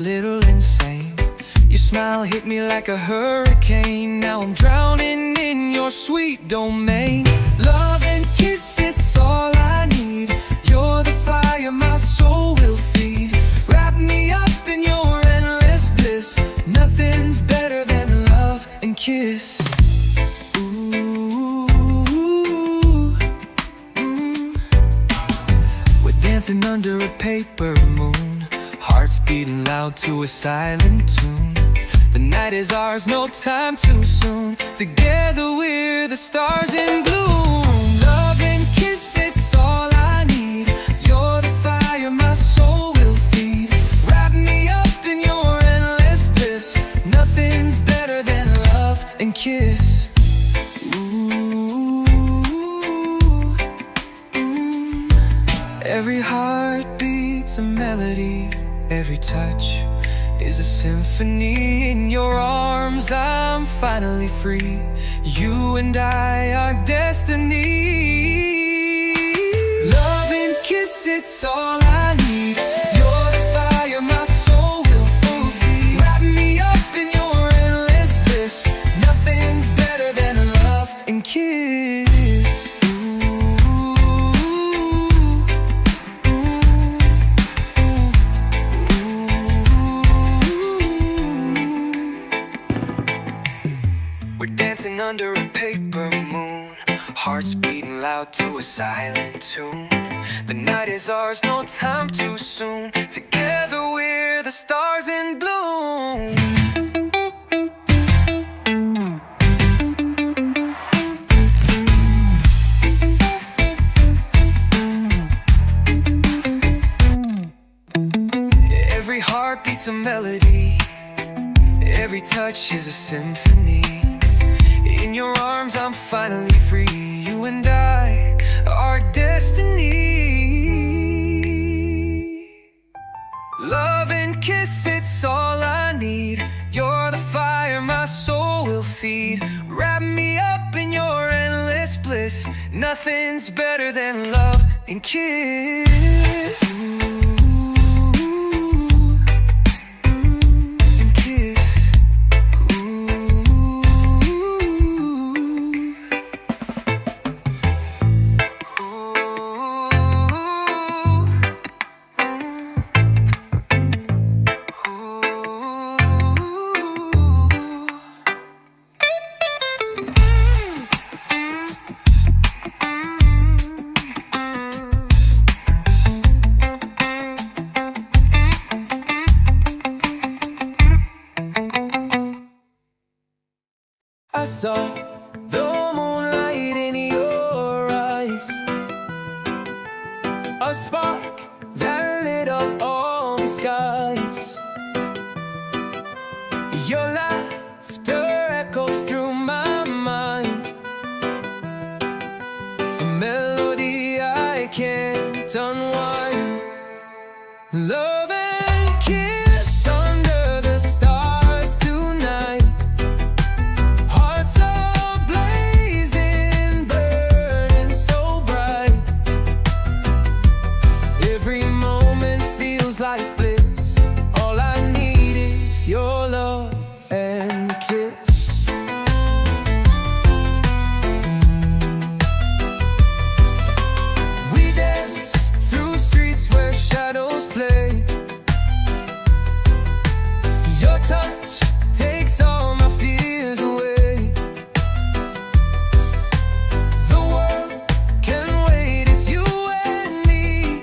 Little insane. Your smile hit me like a hurricane. Now I'm drowning in your sweet domain. Love and kiss, it's all I need. You're the fire my soul will feed. Wrap me up in your endless bliss. Nothing's better than love and kiss. Ooh, We're dancing under a paper moon, hearts beating loud to a silent tune. The night is ours, no time too soon. Together we're the stars in bloom. Love and kiss, it's all I need. You're the fire my soul will feed. Wrap me up in your endless bliss. Nothing's better than love and kiss. Every heart beats a melody. Every touch is a symphony. In your arms I'm finally free. You and I are destiny. Love and kiss, it's all I need. You're the fire my soul will feed. Wrap me up in your endless bliss. Nothing's better than love and kiss. Dancing under a paper moon, hearts beating loud to a silent tune. The night is ours, no time too soon. Together we're the stars in bloom. Every heart beats a melody. Every touch is a symphony. In your arms I'm finally free. You and I are destiny. Love and kiss, it's all I need. You're the fire my soul will feed. Wrap me up in your endless bliss. Nothing's better than love and kiss. I saw the moonlight in your eyes, a spark that lit up all the skies. Your laughter echoes through my mind, a melody I can't unwind. Love and kiss under the stars tonight. Hearts are blazing, burning so bright. Every moment feels like bliss. All I need is your love and kiss. We dance through streets where shadows play. Your touch takes all my fears away. The world can wait, it's you and me.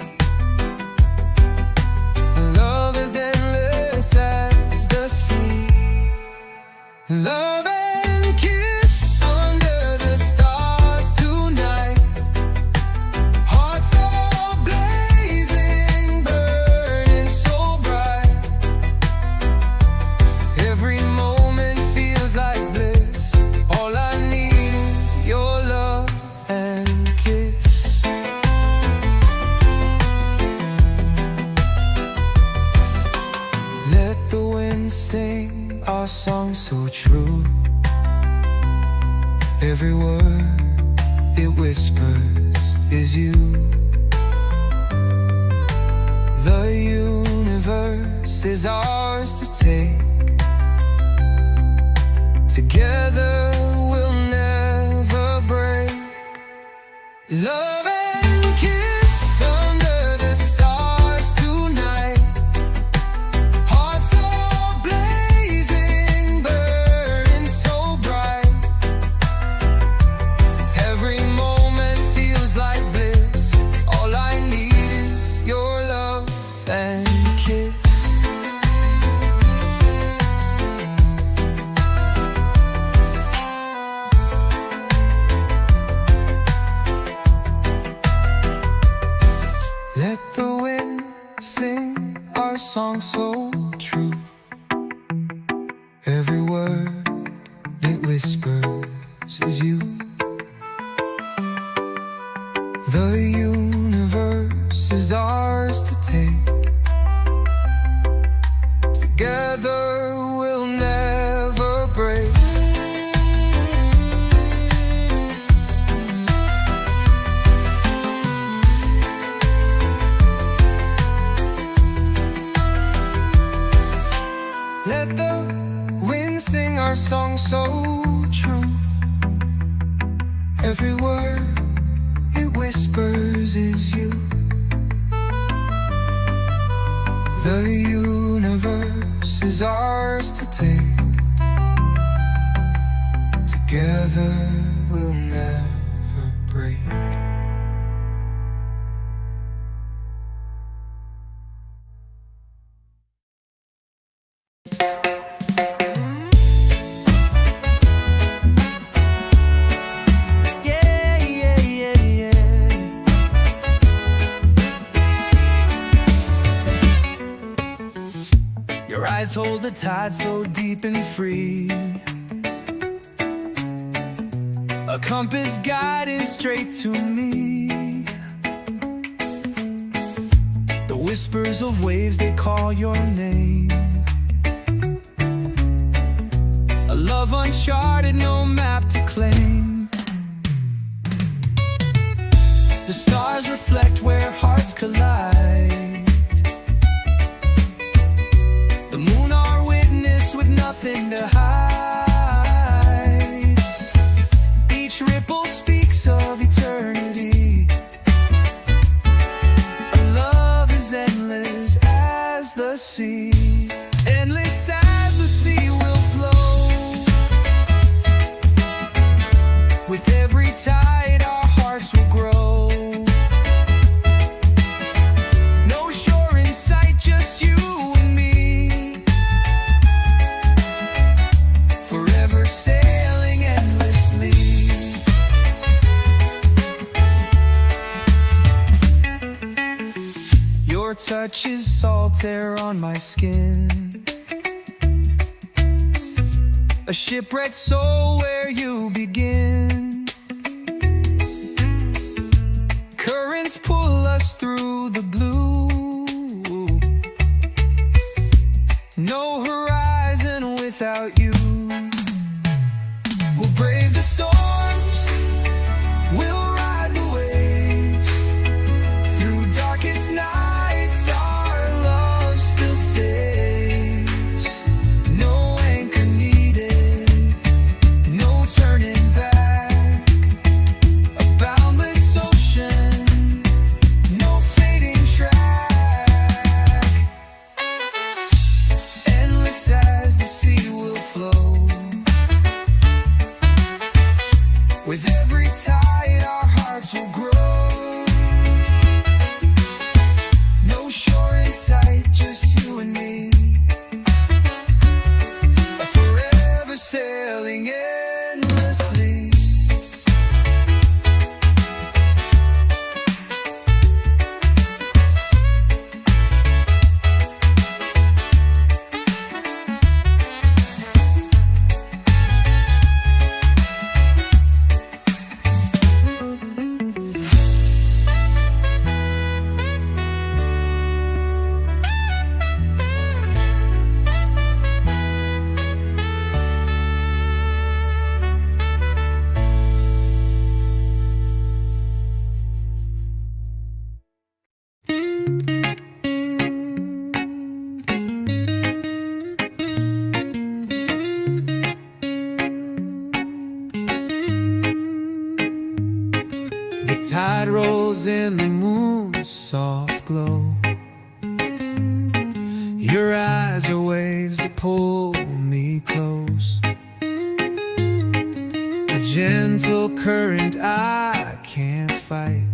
Love is endless as the sea. Love and kiss under the stars tonight. Hearts are blazing, burning so bright. Every moment feels like bliss. All I need is your love and kiss. Let the wind sing our song so true. Every word it whispers is you. The universe universe is ours to take. Together we'll never break. Love and kiss under the stars tonight. Hearts all blazing, burning so bright. Every moment feels like bliss. All I need is your love and kiss. Let the wind sing our song so true. Every word it whispers is you. The universe is ours to take. Together we'll never break. Let the wind sing our song so true. Every word it whispers is you. The universe is ours to take. Together we'll never break. Your eyes hold the tide so deep and free. A compass guiding straight to me. The whispers of waves, they call your name. A love uncharted, no map to claim. The stars reflect where hearts collide. The moon our witness with nothing to hide. Each ripple speaks of eternity. A love as endless as the sea. Endless as the sea will flow. With every tide our hearts will grow. No shore in sight, just you and me. Forever sailing endlessly. Your touch is salt air on my skin. A shipwrecked soul where you begin. Currents pull us through the blue. No horizon without you. We'll brave the storms, we'll ride the waves. Through darkest nights our love still saves. No anchor needed, no turning back. A boundless ocean, no fading track. Endless as the sea will flow. tide rolls in the moon's soft glow. Your eyes are waves that pull me close, a gentle current I can't fight.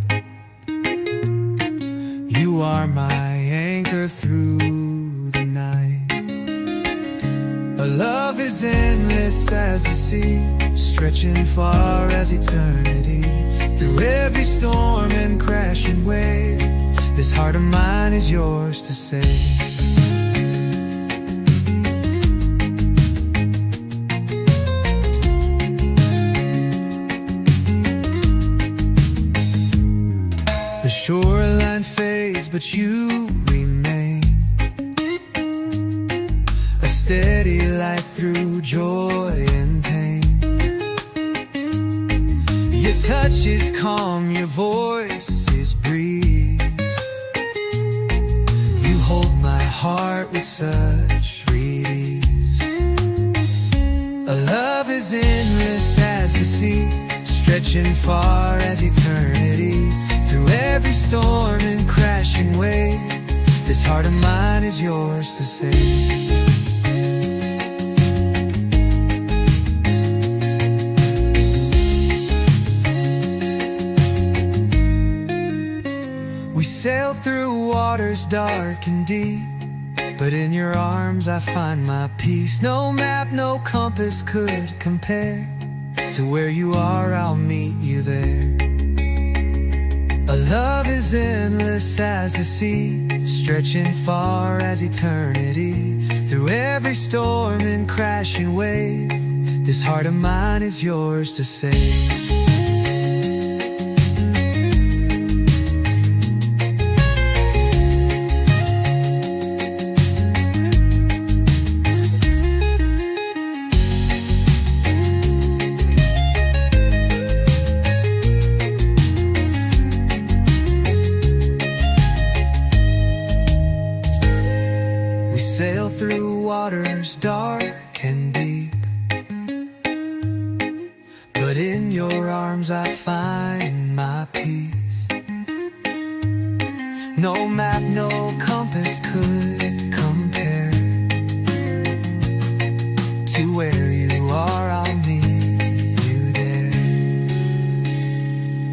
You are my anchor through the night. Our love is endless as the sea, stretching far as eternity. Through every storm and crashing wave, this heart of mine is yours to save. The shoreline fades, but you remain, a steady light through joy and pain. Your touch is calm, your voice is breeze. You hold my heart with such ease. A love is endless as the sea, stretching far as eternity. Through every storm and crashing wave, this heart of mine is yours to save. We sail through waters dark and deep, but in your arms I find my peace. No map, no compass could compare to where you are, I'll meet you there. A love is endless as the sea, stretching far as eternity. Through every storm and crashing wave, this heart of mine is yours to save. Sail through waters dark and deep, but in your arms I find my peace. No map, no compass could compare to where you are, I'll meet you there.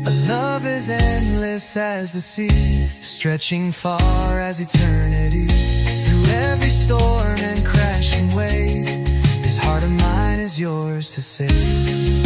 A love is endless as the sea, stretching far as eternity. Through every storm and crashing wave, this heart of mine is yours to save.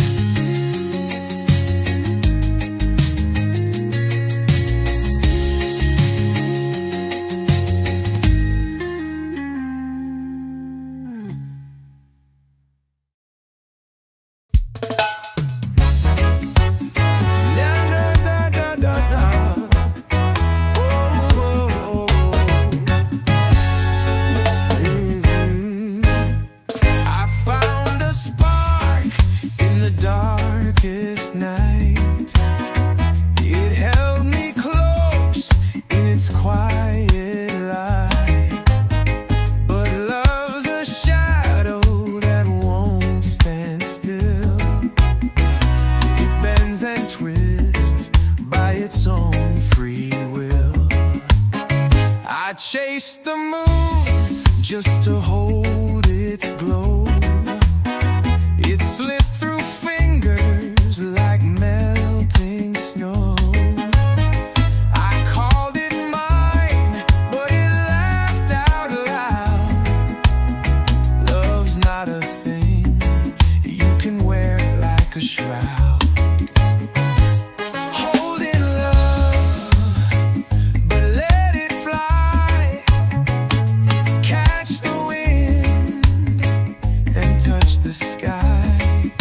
Chase the moon just to hold its glow. It slipped through fingers like melting snow. I called it mine, but it laughed out loud. Love's not a thing you can wear like a shroud. Sky.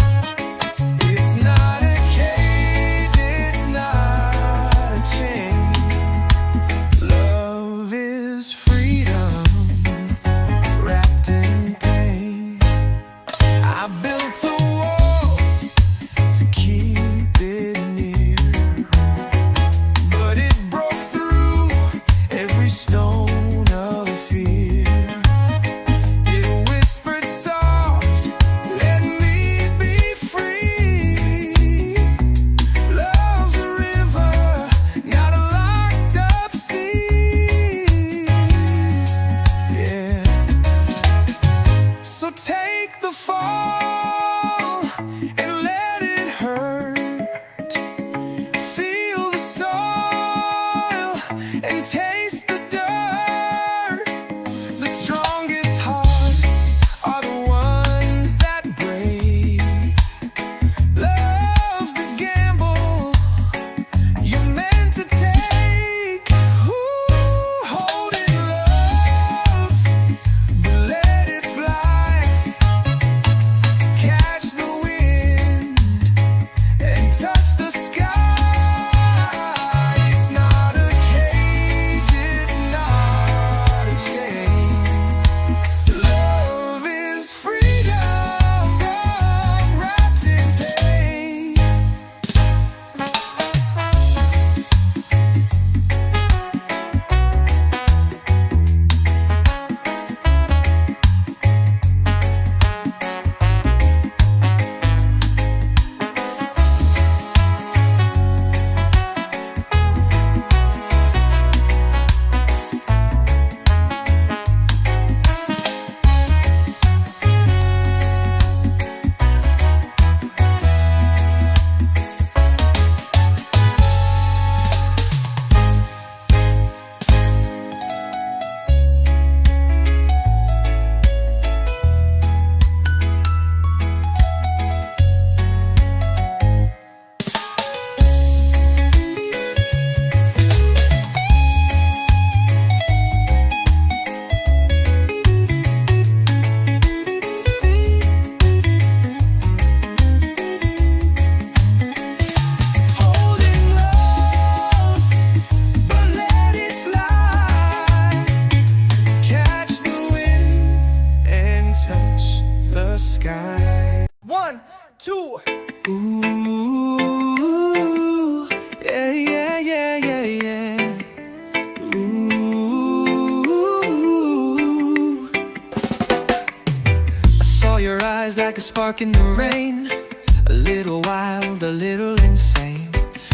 1, 2. Ooh, yeah, yeah, yeah, yeah, yeah. Ooh, I saw your eyes like a spark in the rain, a little wild, a little insane.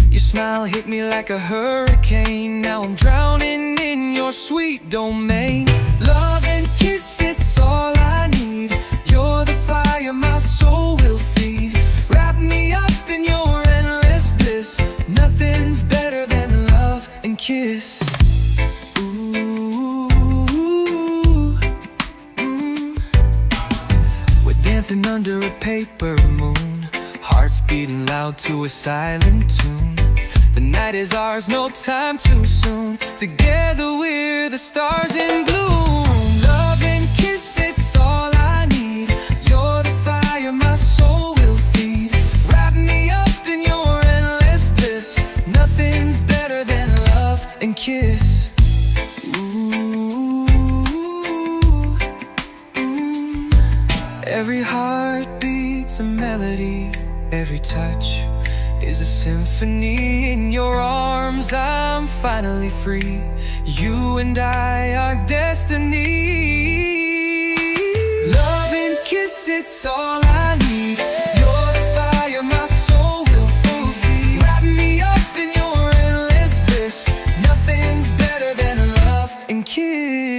Your smile hit me like a hurricane. Now I'm drowning in your sweet domain. Love and kiss, it's all I need. You're the fire my soul will feed. Wrap me up in your endless bliss. Nothing's better than love and kiss. Ooh, We're dancing under a paper moon, hearts beating loud to a silent tune. The night is ours, no time too soon. Together we're the stars in bloom. Love and kiss, it's all I need. You're the fire my soul will feed. Wrap me up in your endless bliss. Nothing's better than love and kiss. Ooh, Every heart beats a melody. Every touch is a symphony. In your arms I'm finally free. You and I are destiny. Love and kiss, it's all I need. You're the fire my soul will feed. Wrap me up in your endless bliss. Nothing's better than love and kiss.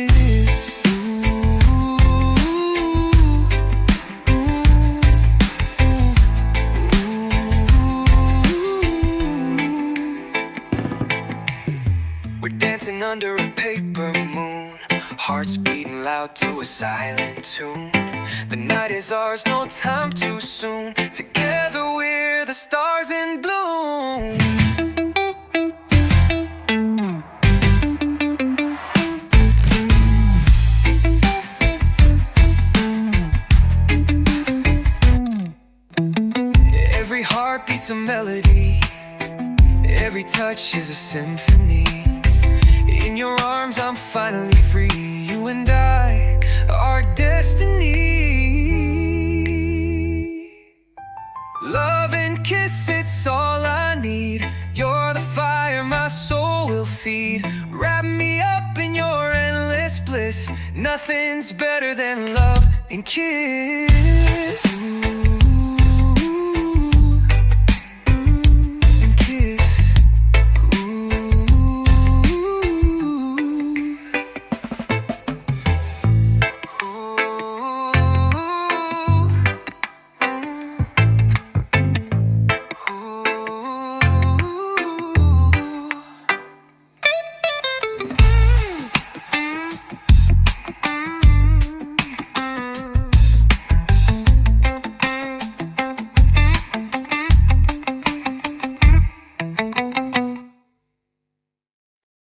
Dancing under a paper moon, hearts beating loud to a silent tune. The night is ours, no time too soon. Together we're the stars in bloom. Every heart beats a melody. Every touch is a symphony. In your arms I'm finally free. You and I are destiny. Love and kiss, it's all I need. You're the fire my soul will feed. Wrap me up in your endless bliss. Nothing's better than love and kiss.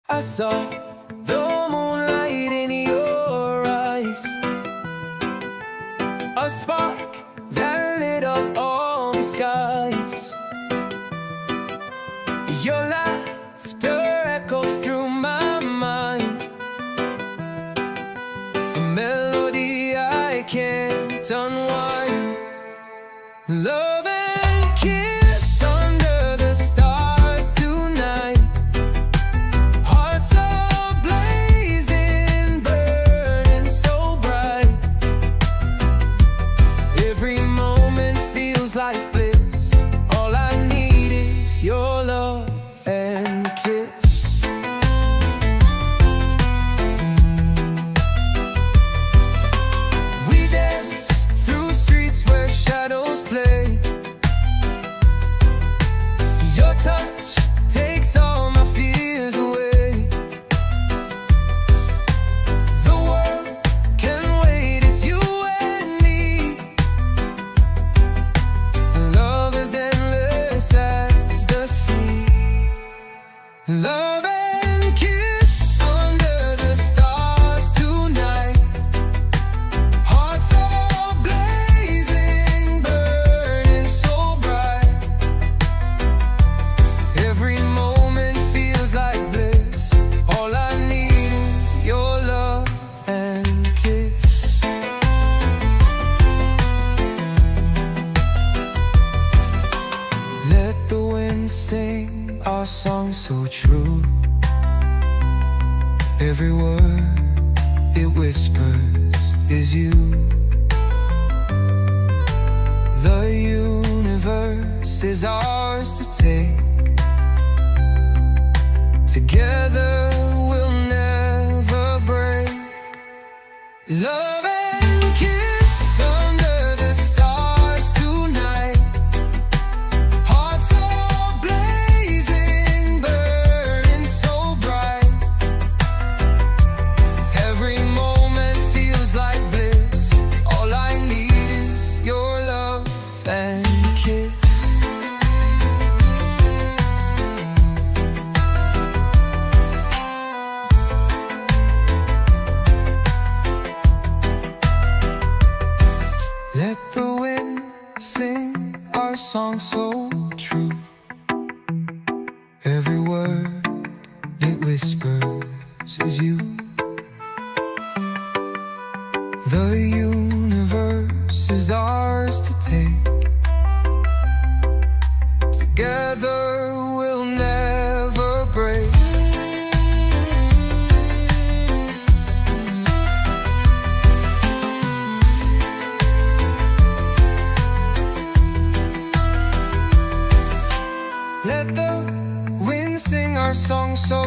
I saw the moonlight in your eyes, a spark that lit up all the skies. Your laughter echoes through my mind, a melody I can't unwind. Love and kiss under the stars tonight. Hearts are blazing, burning so bright. Every moment feels like bliss. All I need is your love and kiss. We dance through streets where shadows play. true. Every word it whispers is you. The universe is ours to take. Together we'll never break. Love and kiss under the stars tonight. Hearts all blazing, burning so bright. Every moment feels like bliss. All I need is your love and kiss. Let the wind sing our song so true. Every word it whispers is you. The universe is ours to take. Together we'll never break. Let the wind sing our song so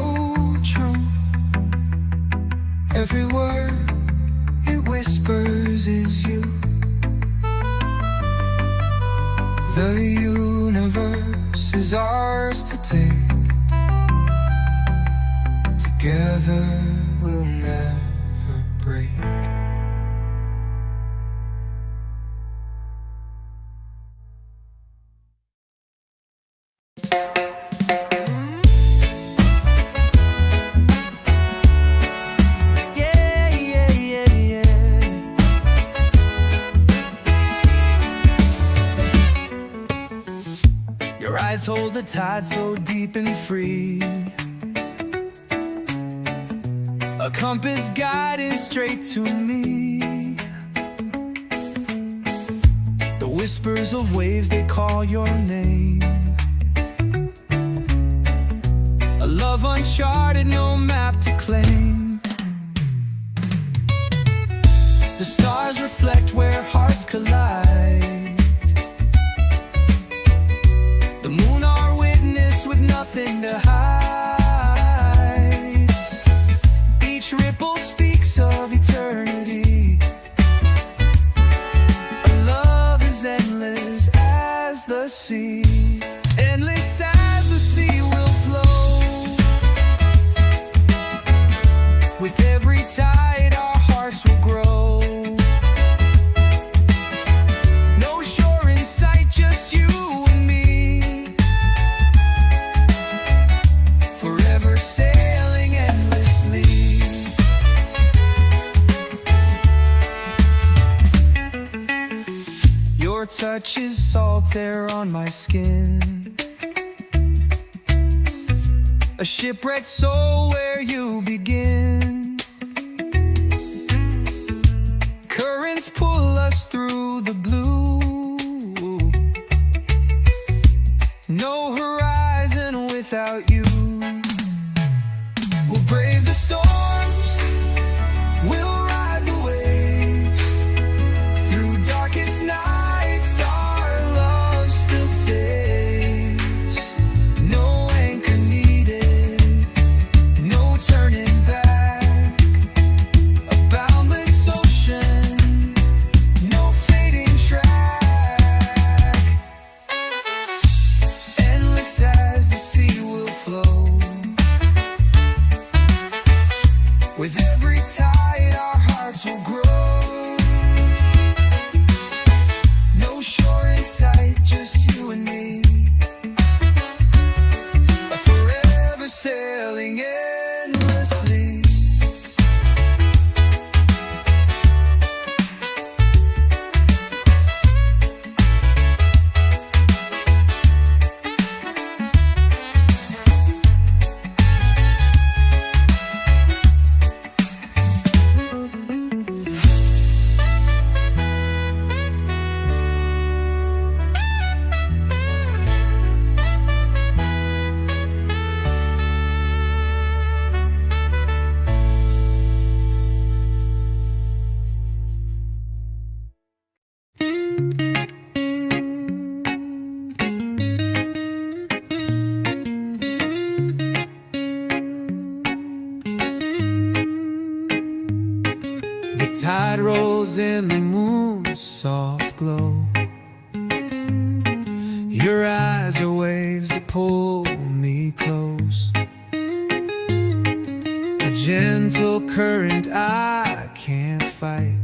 true. Every word it whispers is you. The universe is ours to take. Together we'll never break. Your eyes hold the tide so deep and free. A compass guiding straight to me. The whispers of waves, they call your name. A love uncharted, no map to claim. The stars reflect where hearts collide. The moon our witness with nothing to hide. Each ripple speaks of eternity. Our love is endless as the sea. Endless as the sea will flow. With every tide our hearts will grow. No shore in sight, just you and me. Forever sailing endlessly. Your touch is salt air on my skin. A shipwrecked soul where you begin. Currents pull us through the blue. No horizon without you. We'll brave the storms, we'll ride the waves. Through darkest nights our love still saves. No anchor needed, no turning back. A boundless ocean, no fading track. night rolls in the moon's soft glow. Your eyes are waves that pull me close, a gentle current I can't fight.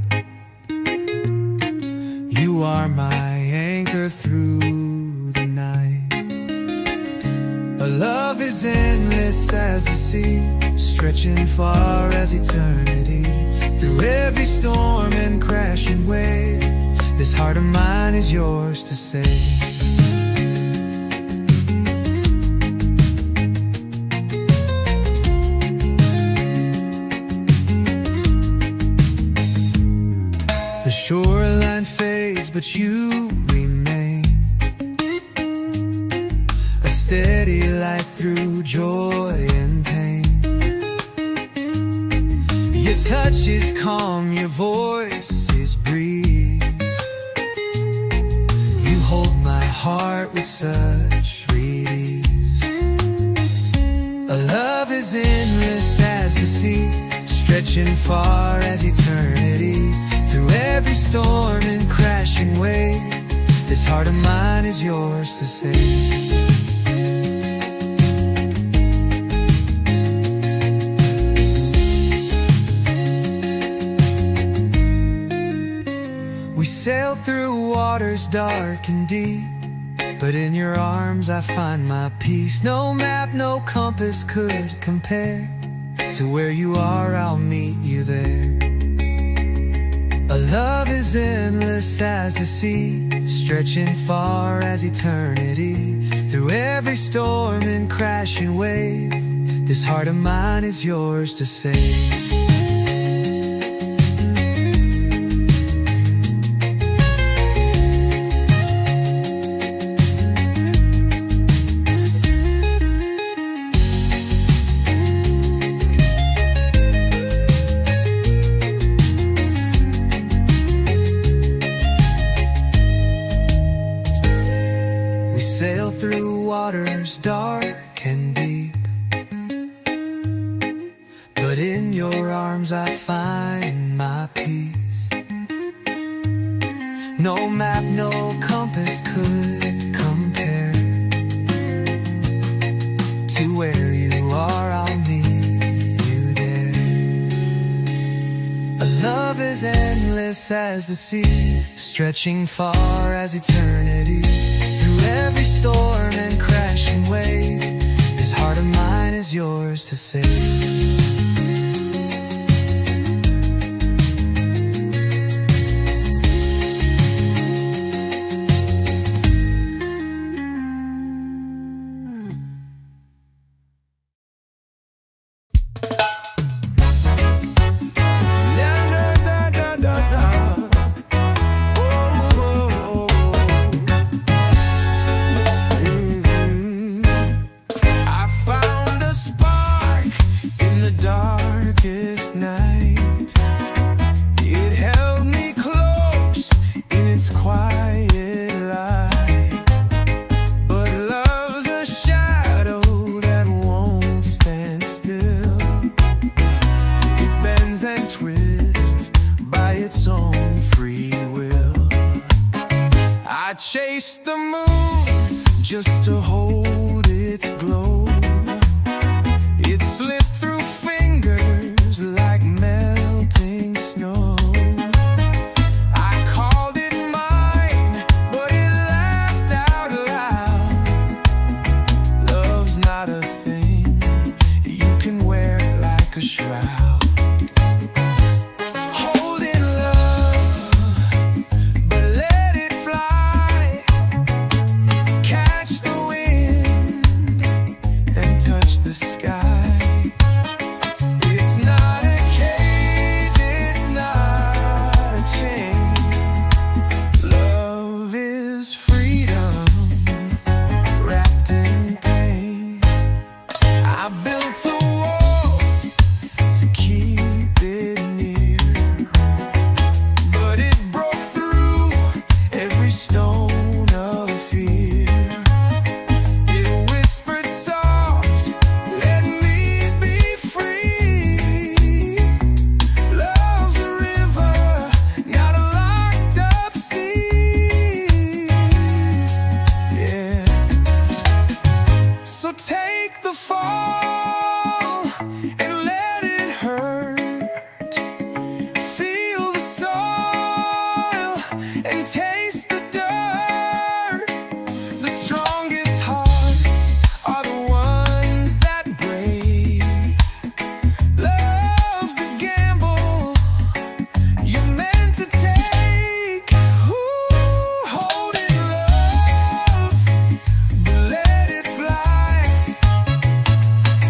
You are my anchor through the night. A love is endless as the sea, stretching far as eternity. Through every storm and crashing wave, this heart of mine is yours to save. The shoreline fades, but you remain, a steady light through joy and pain. Your touch is calm, your voice is breeze. You hold my heart with such ease. A love is endless as the sea, stretching far as eternity. Through every storm and crashing wave, this heart of mine is yours to save. We sail through waters dark and deep, but in your arms I find my peace. No map, no compass could compare to where you are, I'll meet you there. A love is endless as the sea, stretching far as eternity. Through every storm and crashing wave, this heart of mine is yours to save. Sail through waters dark and deep, but in your arms I find my peace. No map, no compass could compare to where you are, I'll meet you there. A love is endless as the sea, stretching far as eternity. Through every storm and crashing wave, this heart of mine is yours to save. I chase the moon just to hold its glow. It slipped through fingers like melting snow. I called it mine, but it laughed out loud. Love's not a thing you can wear like a shroud. and taste the dirt. The strongest hearts are the ones that break. Love's the gamble you're meant to take. Ooh, hold in love, but let it fly.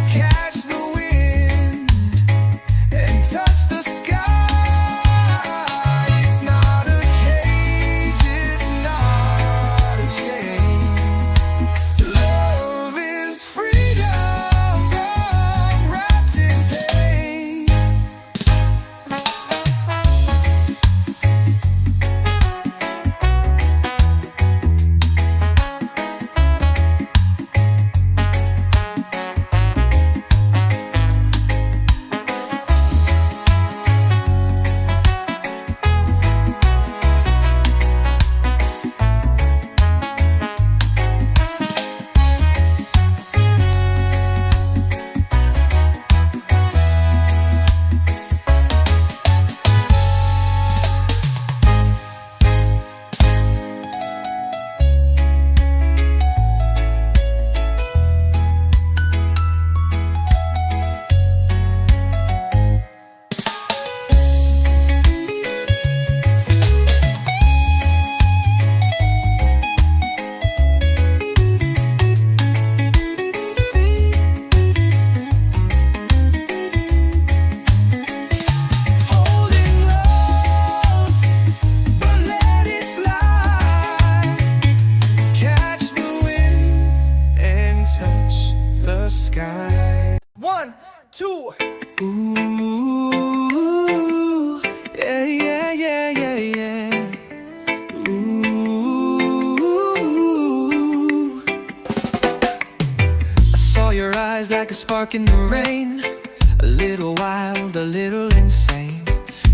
Catch the wind and touch the sky. It's not a cage, it's not a chain. Love is freedom wrapped in pain. Holding love, but let it fly. Catch the wind and touch the sky. 1, 2. Ooh, yeah, yeah, yeah, yeah, yeah. Ooh, I saw your eyes like a spark in the rain. A little wild, a little insane.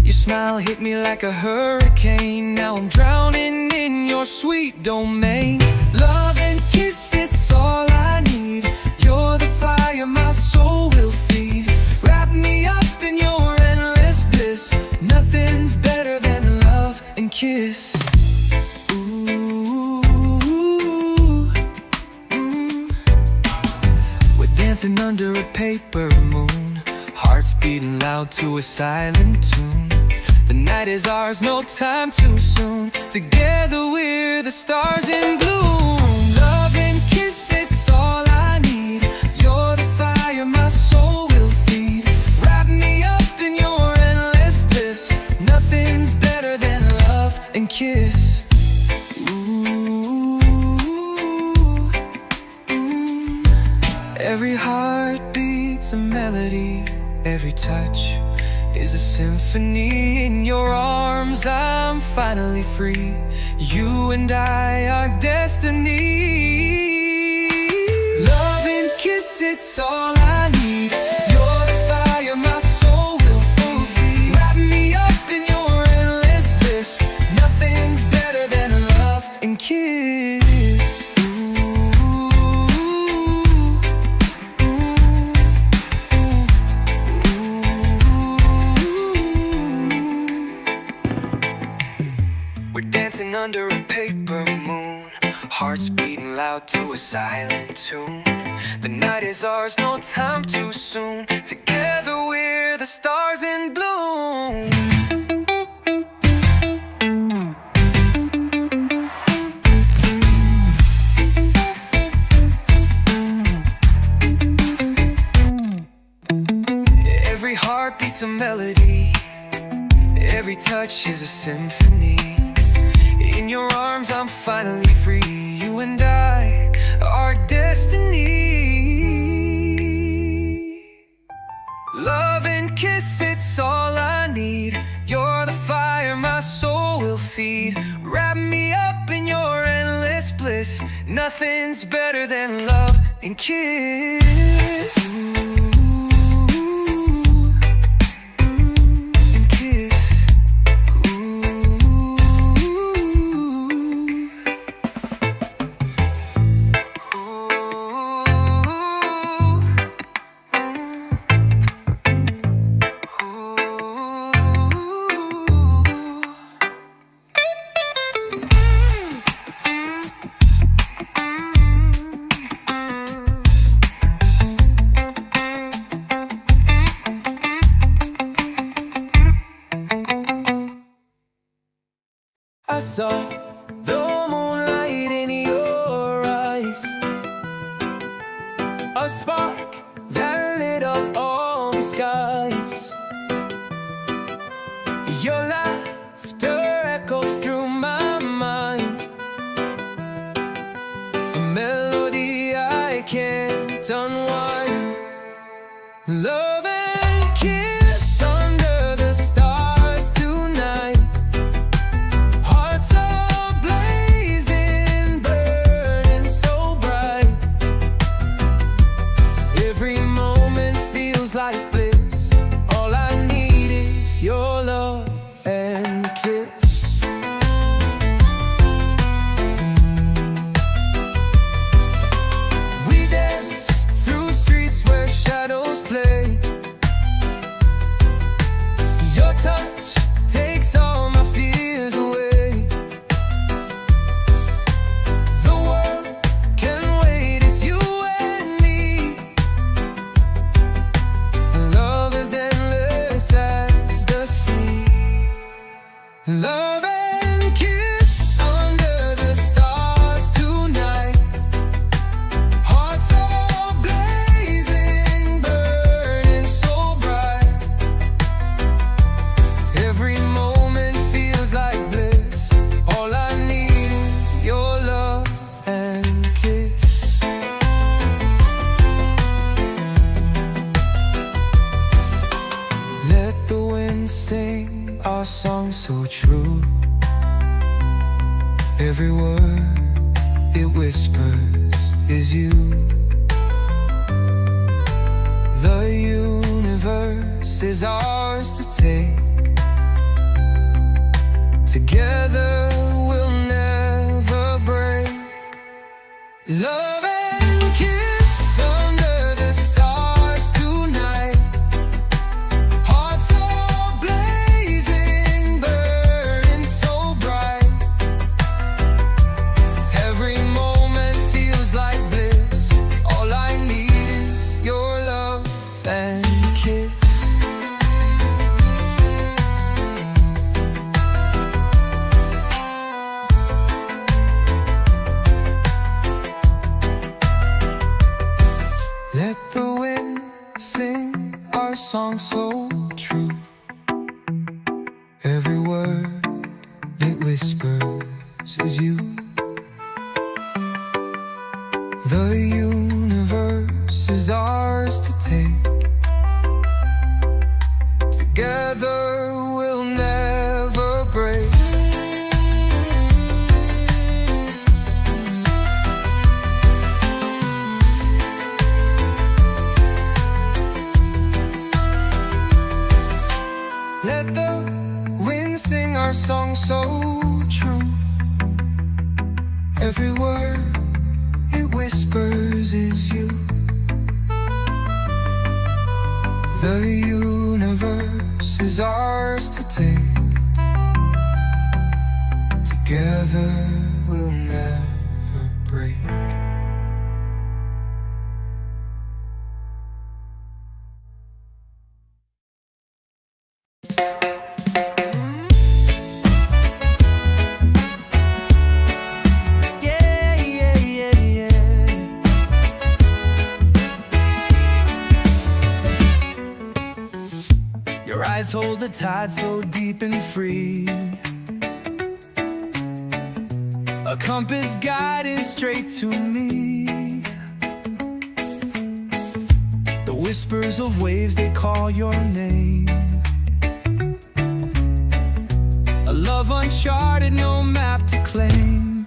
Your smile hit me like a hurricane. Now I'm drowning in your sweet domain. Love and kiss, it's all I need. You're the fire my soul will feed. Wrap me up in your endless bliss. Nothing's better than love and kiss. Ooh, we're dancing under a paper moon, hearts beating loud to a silent tune. The night is ours, no time too soon. Together we're the stars in bloom. Love and kiss, it's all I need. You're the fire my soul will feed. Wrap me up in your endless bliss. Nothing's better than love and kiss. Ooh, every heart beats a melody. Every touch is a symphony. In your arms I'm finally free. You and I are destiny. Love and kiss, it's all I need. You're the fire my soul will feed. Wrap me up in your endless bliss. Nothing's better than love and kiss. We're dancing under a paper moon, hearts beating loud to a silent tune. The night is ours, no time too soon. Together we're the stars in bloom. Every heart beats a melody. Every touch is a symphony. In your arms I'm finally free. You and I are destiny. Love and kiss, it's all I need. You're the fire my soul will feed. Wrap me up in your endless bliss. Nothing's better than love and kiss. I saw the moonlight in your eyes, a spark that lit up all the skies. Your laughter echoes through my mind, a melody I can't unwind. Love and kiss under the stars tonight. Hearts are blazing, burning so bright. Every moment feels like bliss. All I need is your love and kiss. We dance through streets where shadows play. Your touch takes all my fears away. The world can wait, it's you and me. Love is endless as the sea. Love and kiss under the stars tonight. Hearts are blazing, burning so bright. Every moment feels like bliss. All I need is your love and kiss. Let the wind sing our song so true. Every word it whispers is you. The universe is ours to take. Together we'll never break. Love and kiss under the stars tonight. Hearts are blazing, burning so bright. Every moment feels like bliss. All I need is your love and kiss. Let the wind sing our song so true. Every word it whispers is you. The universe is ours to take. Together we'll never break. Let the wind sing our song so true. Every word it whispers is you. The universe is ours to take. Together we'll never break. Your eyes hold the tide so deep and free, a compass guiding straight to me. The whispers of waves, they call your name. A love uncharted, no map to claim.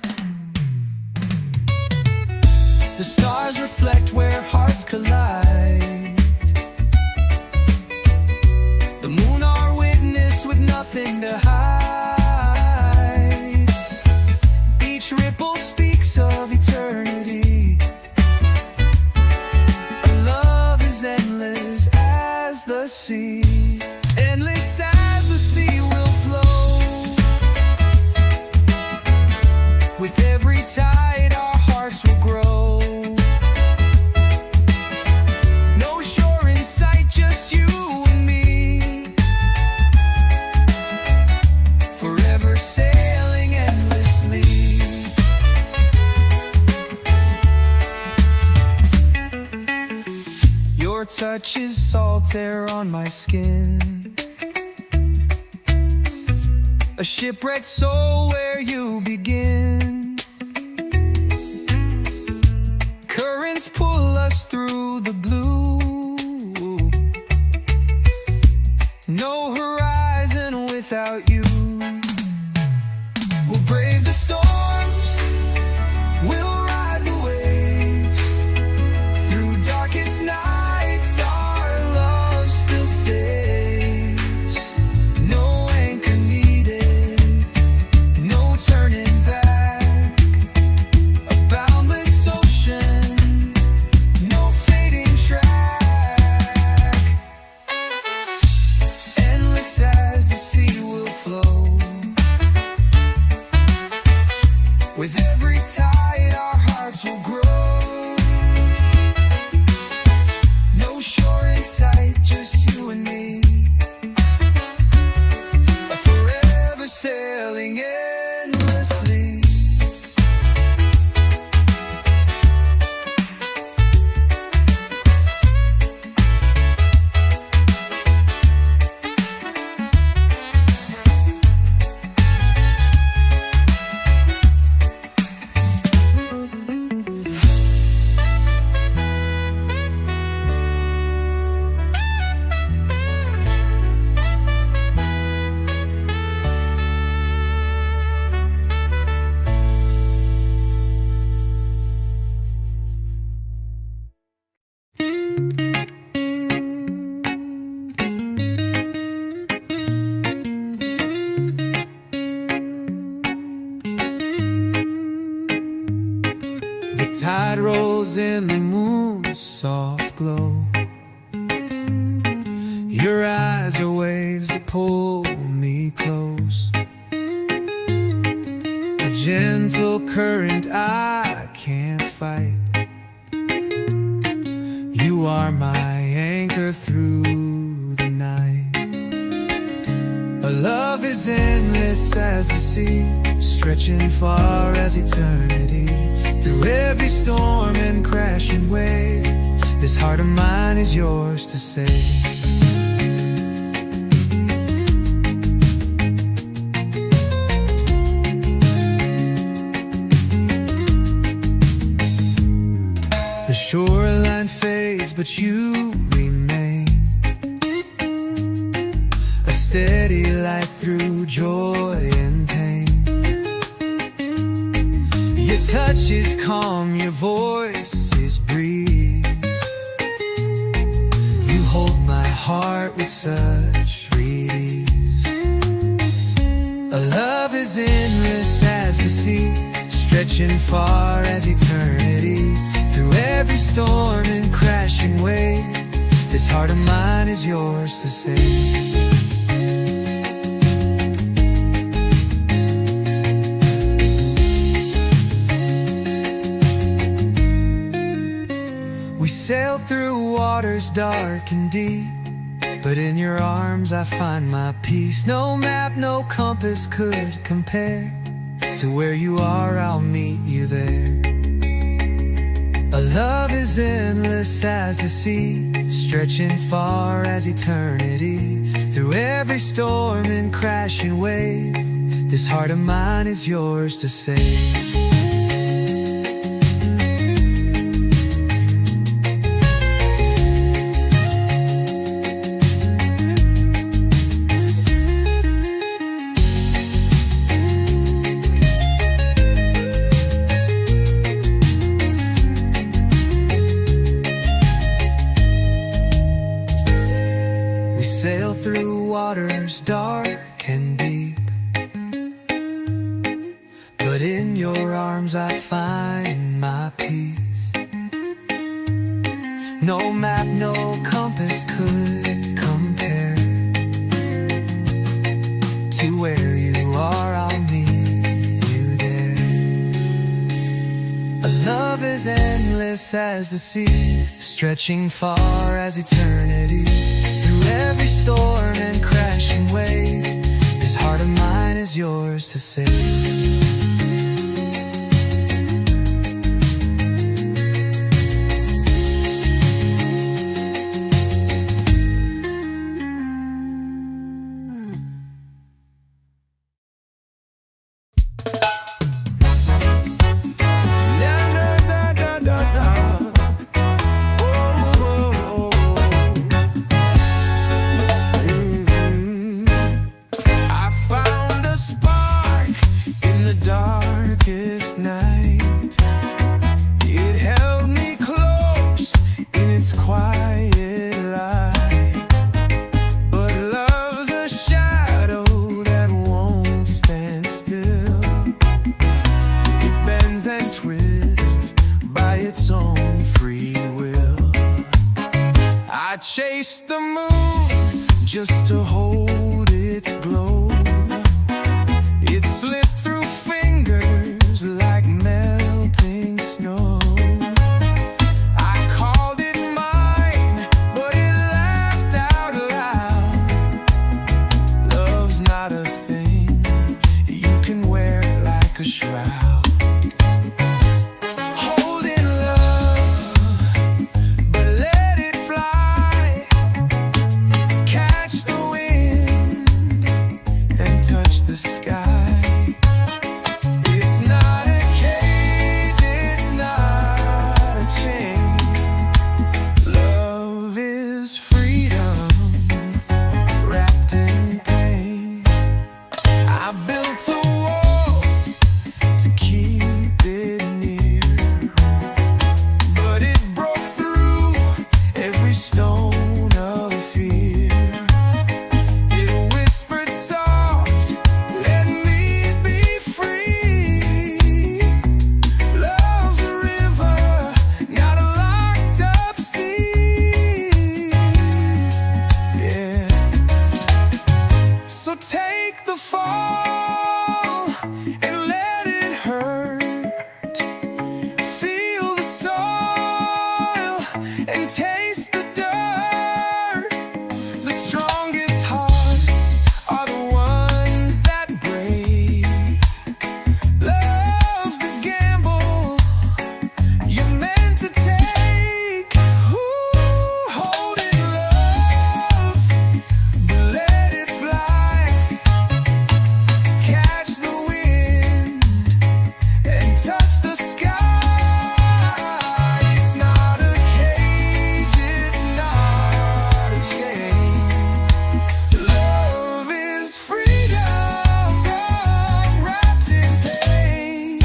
The stars reflect where hearts collide. The moon our witness with nothing to hide. Each ripple speaks of eternity. Our love is endless as the sea. Endless as the sea will flow. With every tide our hearts will grow. touch is salt air on my skin. A shipwrecked soul where you begin. Currents pull us through the blue. No horizon without you. We'll brave the storms, we'll ride the waves. Through darkest nights our love still saves. No anchor needed, no turning back. A boundless ocean, no fading track. Endless as the sea will flow. With every tide our hearts will grow. No shore in sight, just you and me. Forever sailing endlessly. The tide rolls in the moon's soft glow. Your eyes are waves that pull me close. A gentle current I can't fight. You are my anchor through the night. Our love is endless as the sea, stretching far as eternity. Through every storm and crashing wave, this heart of mine is yours to save. The shoreline fades, but you remain. A steady light through joy and pain. Your touch is calm, your voice is breeze. You hold my heart with such ease. A love is endless as the sea, stretching far as eternity. Through every storm and crashing wave, this heart of mine is yours to save. We sail through waters dark and deep, but in your arms I find my peace. No map, no compass could compare to where you are, I'll meet you there. A love is endless as the sea, stretching far as eternity. Through every storm and crashing wave, this heart of mine is yours to save. We sail through waters dark and deep, but in your arms I find my peace. No map, no compass could compare to where you are, I'll meet you there. A love is endless as the sea, stretching far as eternity. Through every storm and crashing wave, this heart of mine is yours to save. Na, na, na, na, na, na. Oh, oh, oh. I found a spark in the darkest night. It held me close in its quiet light. But love's a shadow that won't stand still. It bends and twists by its own free will. I chased the moon just to hold its glow. It slipped through fingers like melting snow. I called it mine, but it laughed out loud. Love's not a thing you can wear like a shroud. Hold in love, but let it fly. Catch the wind and touch the sky. It's not a cage, it's not a chain. Love is freedom wrapped in pain. I built a wall to keep it near, but it broke through every stone of fear. It whispered soft, let me be free. Love's a river, not a locked up sea. Yeah. So take the fall and let it hurt. Feel the soil and taste the dirt. The strongest hearts are the ones that break. Love's the gamble you're meant to take. Ooh, hold in love, but let it fly. Catch the wind and touch the sky. It's not a cage, it's not a chain. Love is freedom wrapped in pain.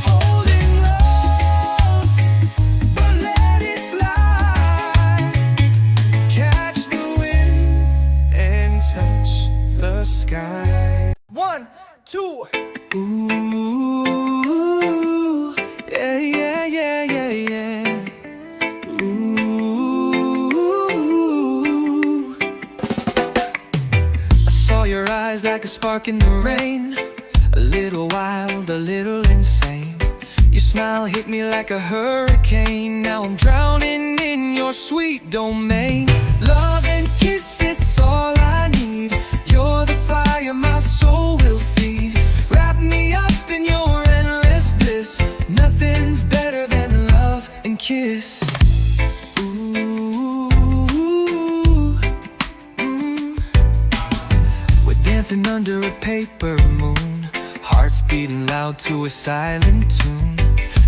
Hold in love, but let it fly. Catch the wind and touch the sky. 1, 2. Ooh, yeah, yeah, yeah, yeah, yeah. Ooh. I saw your eyes like a spark in the rain. A little wild, a little insane. Your smile hit me like a hurricane. Now I'm drowning in your sweet domain. Love and kiss, it's all I need. You're the fire my soul will feed. Wrap me up in your endless bliss. Nothing's better than love and kiss. Ooh, we're dancing under a paper moon, hearts beating loud to a silent tune.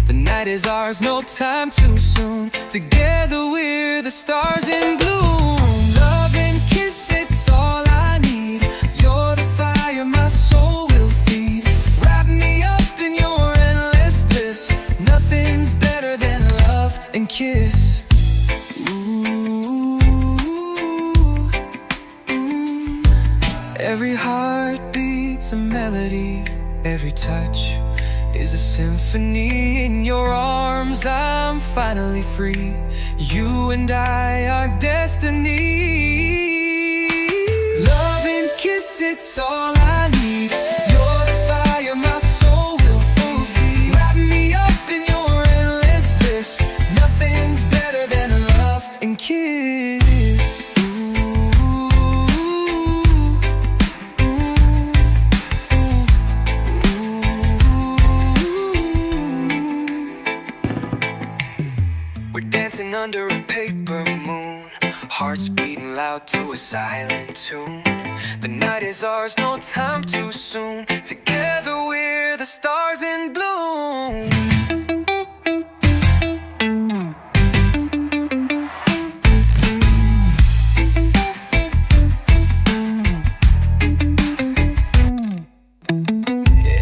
The night is ours, no time too soon. Together we're the stars in bloom. Love and kiss, it's all I need. You're the fire my soul will feed. Every touch is a symphony. In your arms I'm finally free. You and I are destiny. Love and kiss, it's all I need. You're the fire my soul will fulfill. Wrap me up in your endless bliss. Nothing's better than love and kiss. We're dancing under a paper moon, hearts beating loud to a silent tune. The night is ours, no time too soon. Together we're the stars in bloom.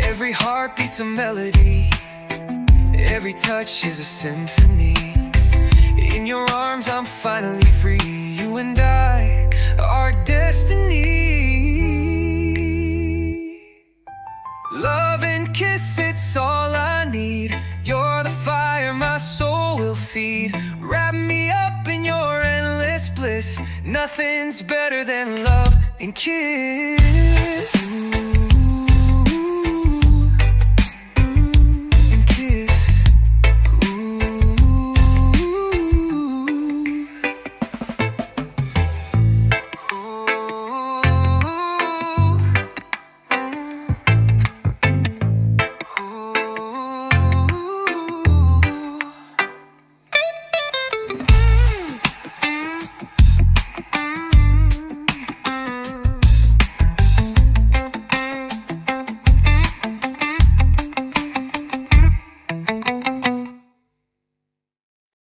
Every heart beats a melody. Every touch is a symphony. In your arms I'm finally free. You and I are destiny. Love and kiss, it's all I need. You're the fire my soul will feed. Wrap me up in your endless bliss. Nothing's better than love and kiss.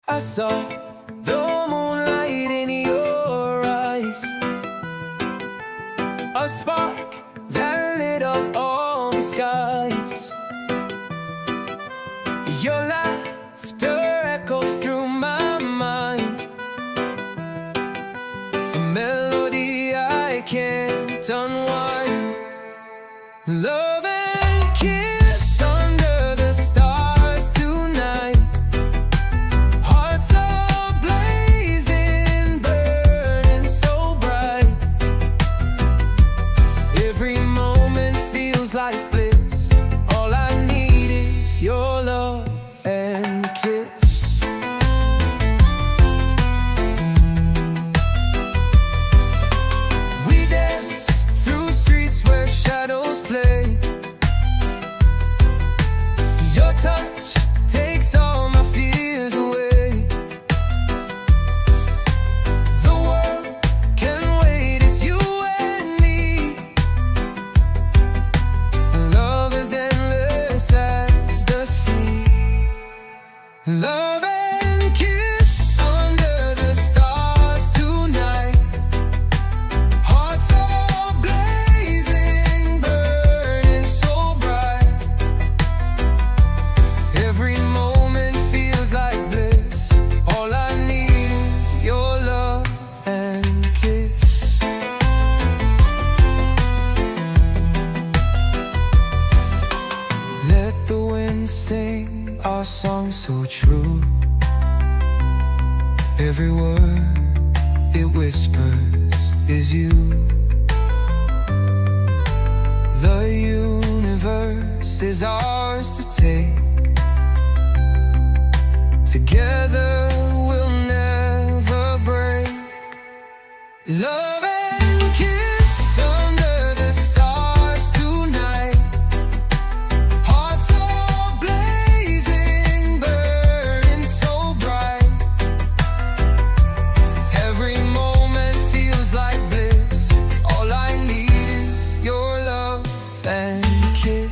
I saw the moonlight in your eyes, a spark that lit up all the skies. Your laughter echoes through my mind, a melody I can't unwind. Love and kiss under the stars tonight. Hearts are blazing, burning so bright. Every moment feels like bliss. All I need is your love and kiss. We dance through streets where shadows play. Your touch takes all my fears away. The world can wait, it's you and me. Love is endless as the sea. Love and kiss under the stars tonight. Hearts are blazing, burning so bright. Every moment feels like bliss. All I need is your love and kiss. Let the wind sing our song so true. Every word it whispers is you. The universe is ours to take. Together we'll never break. Love and kiss under the stars tonight. Hearts are blazing, burning so bright. Every moment feels like bliss. All I need is your love and kiss.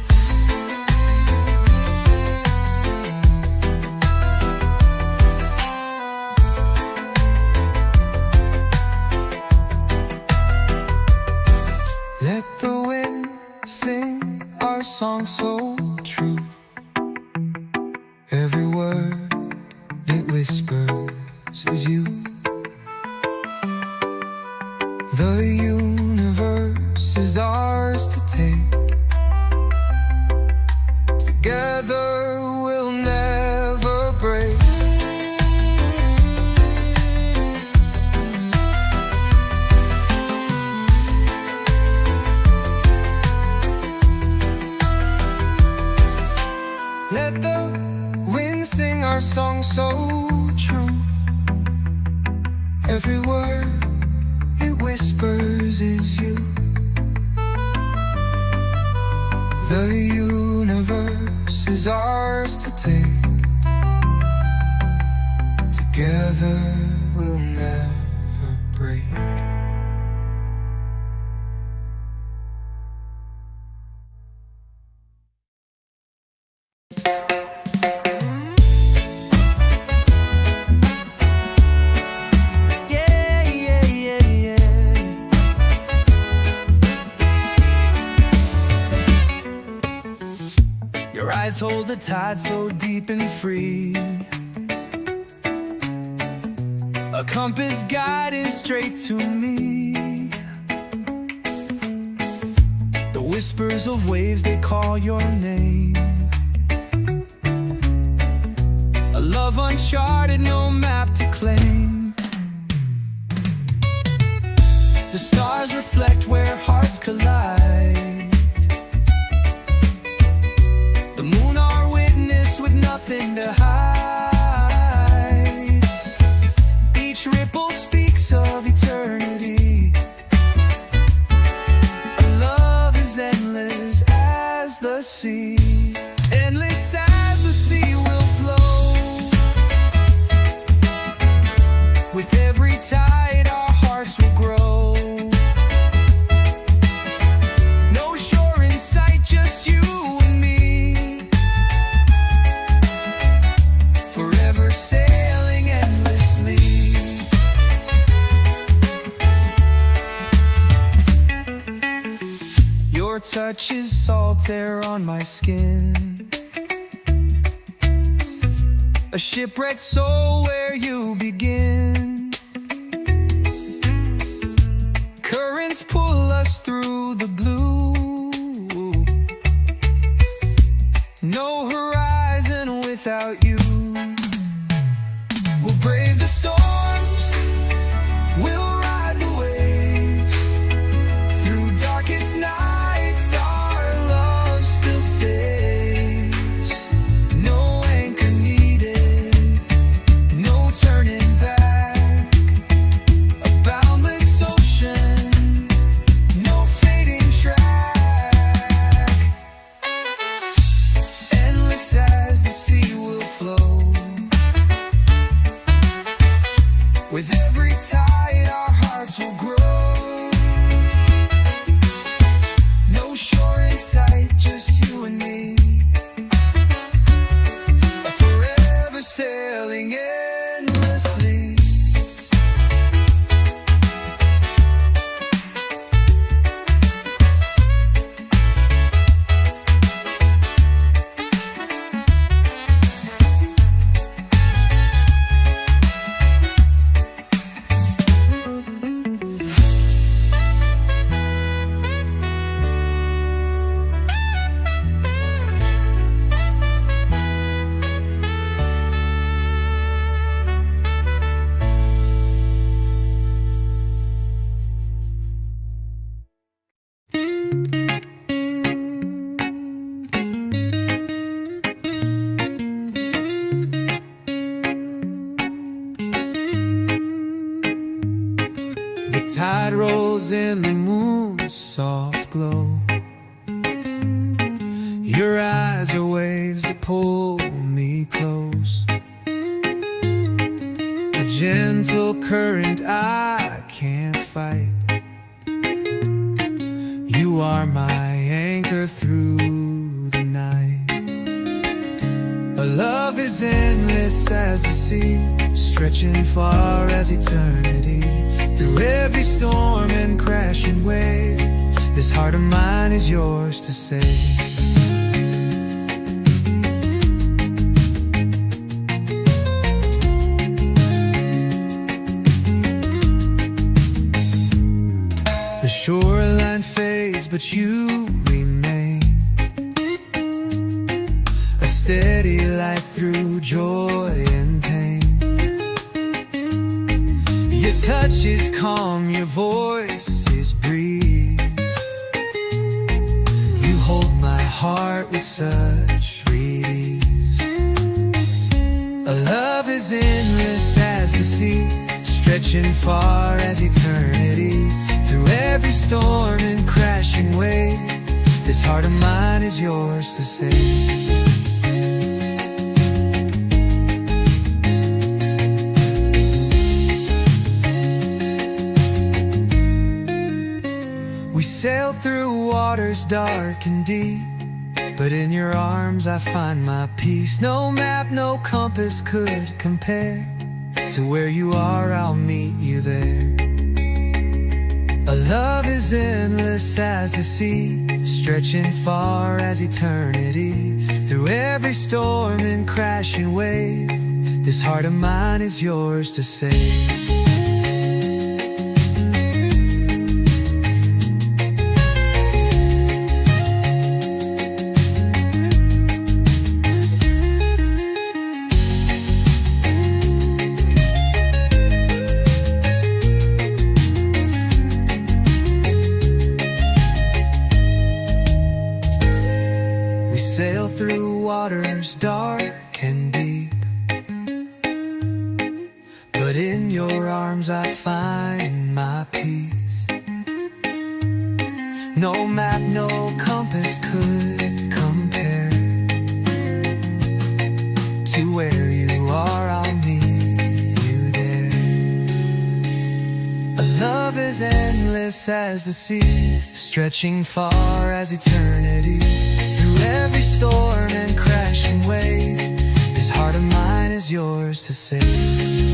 Let the wind sing our song so true. Every word it whispers is you. The universe is ours to take. Together we'll never break. Let the wind sing our song so true. Every word it whispers is you. The universe is ours to take. Together we'll never break. Your eyes hold the tide so deep and free. A compass guiding straight to me. The whispers of waves, they call your name. A love uncharted, no map to claim. The stars reflect where hearts collide. The moon our witness with nothing to hide. Each ripple speaks of eternity. Our love is endless as the sea. Endless as the sea will flow. With every tide our hearts will grow. No shore in sight, just you and me. Forever sailing endlessly. Your touch is salt air on my skin. A shipwrecked soul where you begin. Currents pull us through the blue. No horizon without you. We'll brave the storms, we'll ride the waves. Through darkest nights our love still saves. No anchor needed, no turning back. A boundless ocean, no fading track. Endless as the sea will flow. With every tide our hearts will grow. No shore in sight, just you and me. Forever sailing endlessly. The tide rolls in the moon's soft glow. Your eyes are waves that pull me close. A gentle current I can't fight. You are my anchor through the night. A love is endless as the sea, stretching far as eternity. Through every storm and crashing wave, this heart of mine is yours to save. The shoreline fades, but you remain. steady light through joy and pain. Your touch is calm, your voice is breeze. You hold my heart with such ease. A love as endless as the sea, stretching far as eternity. Through every storm and crashing wave, this heart of mine is yours to save. We sail through waters dark and deep, but in your arms I find my peace. No map, no compass could compare to where you are, I'll meet you there. A love as endless as the sea, stretching far as eternity. Through every storm and crashing wave, this heart of mine is yours to save. Sail through waters dark and deep, but in your arms I find my peace. No map, no compass could compare to where you are, I'll meet you there. A love as endless as the sea, stretching far as eternity. Through every storm and crashing wave, this heart of mine is yours to save.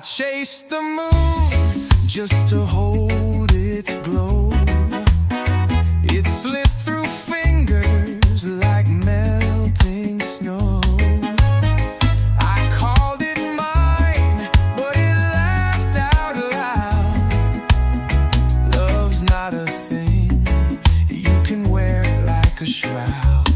Chase the moon just to hold its glow. It slipped through fingers like melting snow. I called it mine, but it laughed out loud. Love's not a thing you can wear like a shroud.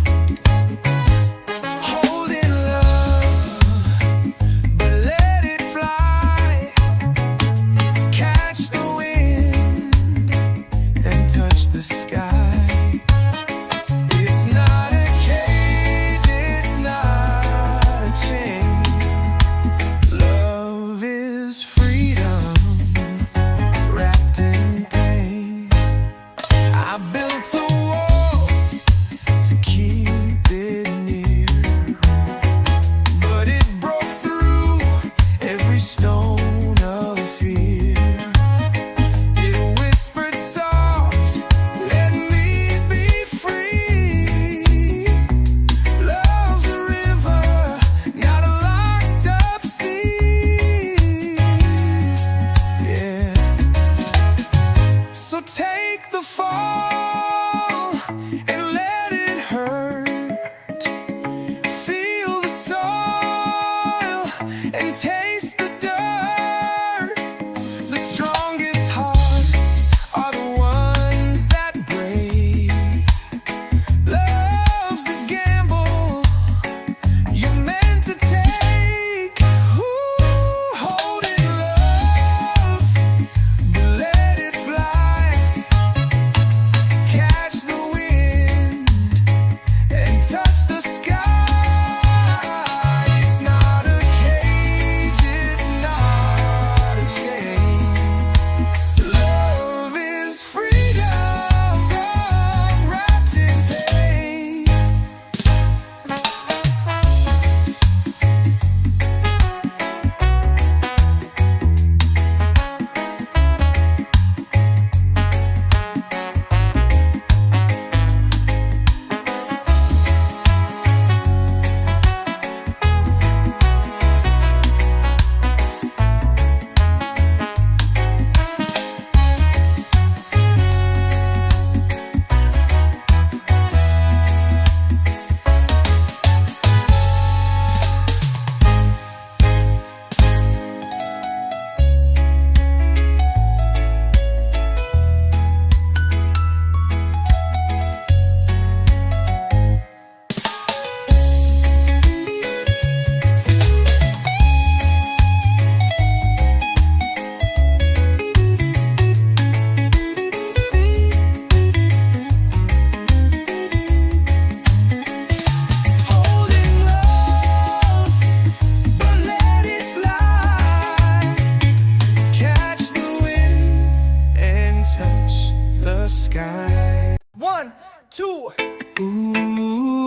sky. 1, 2. Ooh,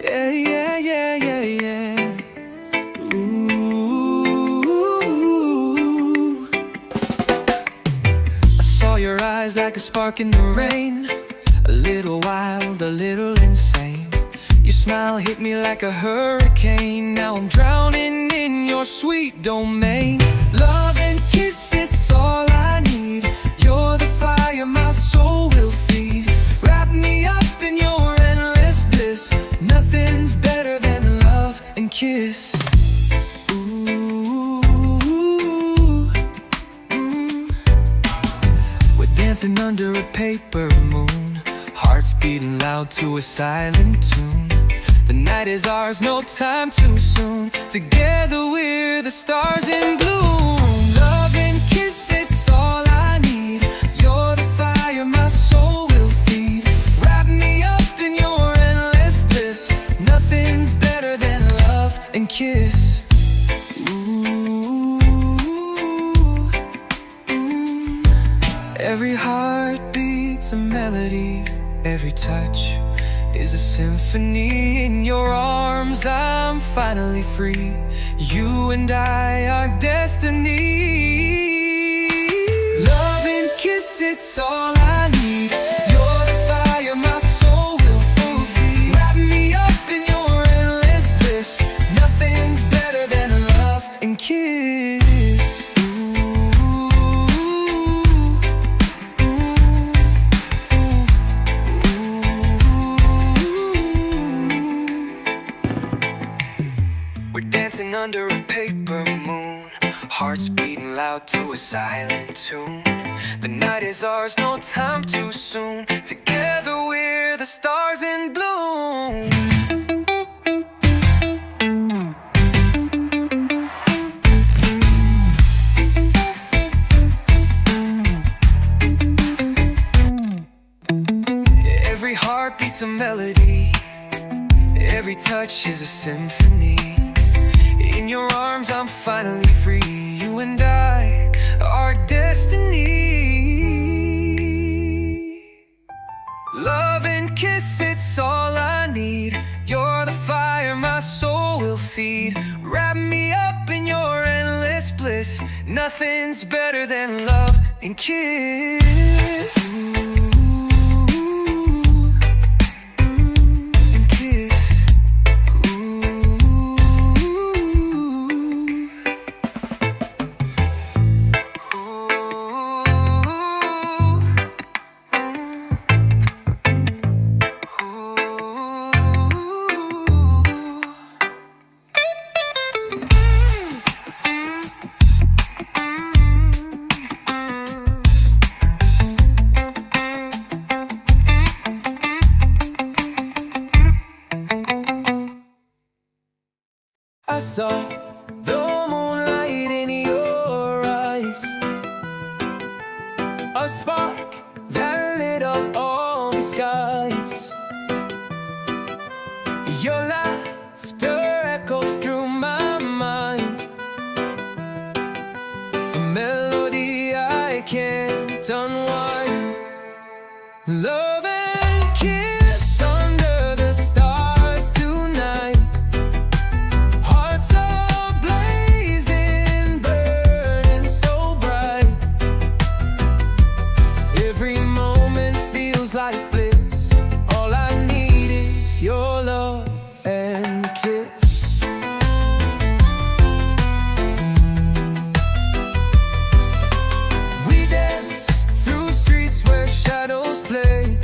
yeah, yeah, yeah, yeah, yeah. Ooh, I saw your eyes like a spark in the rain, a little wild, a little insane. Your smile hit me like a hurricane. Now I'm drowning in your sweet domain. Love and kiss, it's all I need. You're the fire my soul will feed. Wrap me up in your endless bliss. Nothing's better than love and kiss. Ooh, We're dancing under a paper moon, hearts beating loud to a silent tune. The night is ours, no time too soon. Together we're the stars in bloom. Love and kiss, it's all I need. You're the fire my soul will feed. Wrap me up in your endless bliss. Nothing's better than love and kiss. Every heart beats a melody. Every touch is a symphony. In your arms I'm finally free. You and I are destiny. Love and kiss, it's all I need. You're the fire my soul will feed. Wrap me up in your endless bliss. Nothing's better than love and kiss. Dancing under a paper moon, hearts beating loud to a silent tune. The night is ours, no time too soon. Together we're the stars in bloom. Every heart beats a melody. Every touch is a symphony. In your arms I'm finally free. You and I are destiny. Love and kiss, it's all I need. You're the fire my soul will feed. Wrap me up in your endless bliss. Nothing's better than love and kiss. I saw the moonlight in your eyes, a spark that lit up all the skies. Your laughter echoes through my mind, a melody I can't unwind. Love and kiss under the stars tonight. Hearts are blazing, burning so bright. Every moment feels like bliss. All I need is your love and kiss. We dance through streets where shadows play.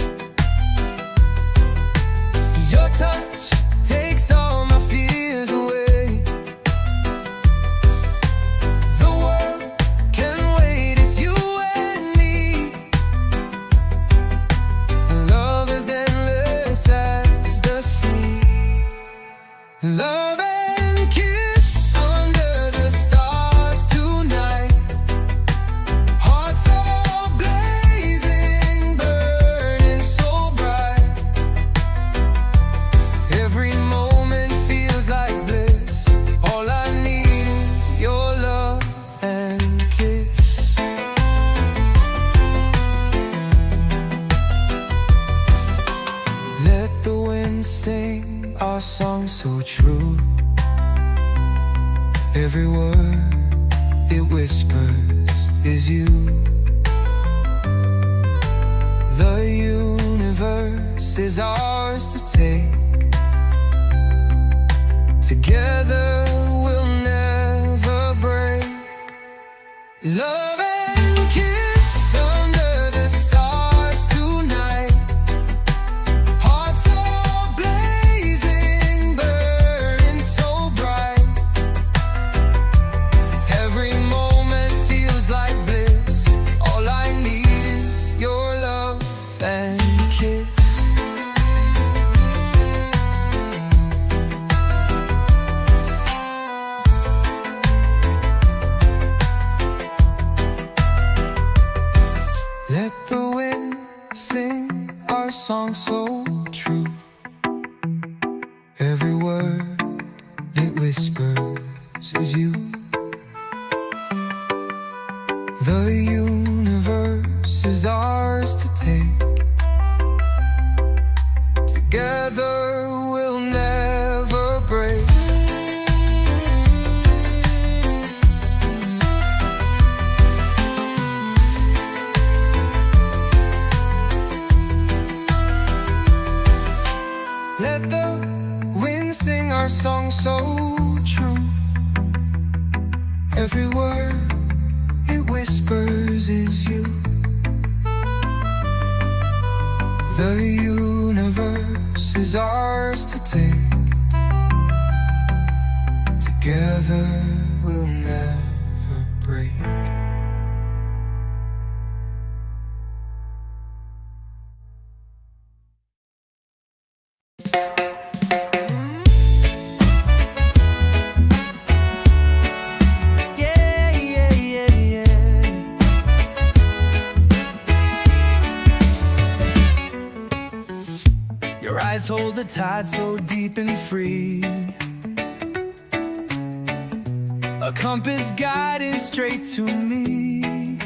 so true. Every word it whispers is you. The universe is ours to take. Together we'll never break. Love and kiss under the stars tonight. Hearts are blazing, burning so bright. Every moment feels like bliss. All I need is your love and kiss. Let the wind sing our song so true. Every word it whispers is you. The universe is ours to take. Together we'll never break. Let the wind sing our song so true. Every word it whispers is you. The universe is ours to take. Together we'll never break. Your eyes hold the tide so deep and free. A compass guiding straight to me.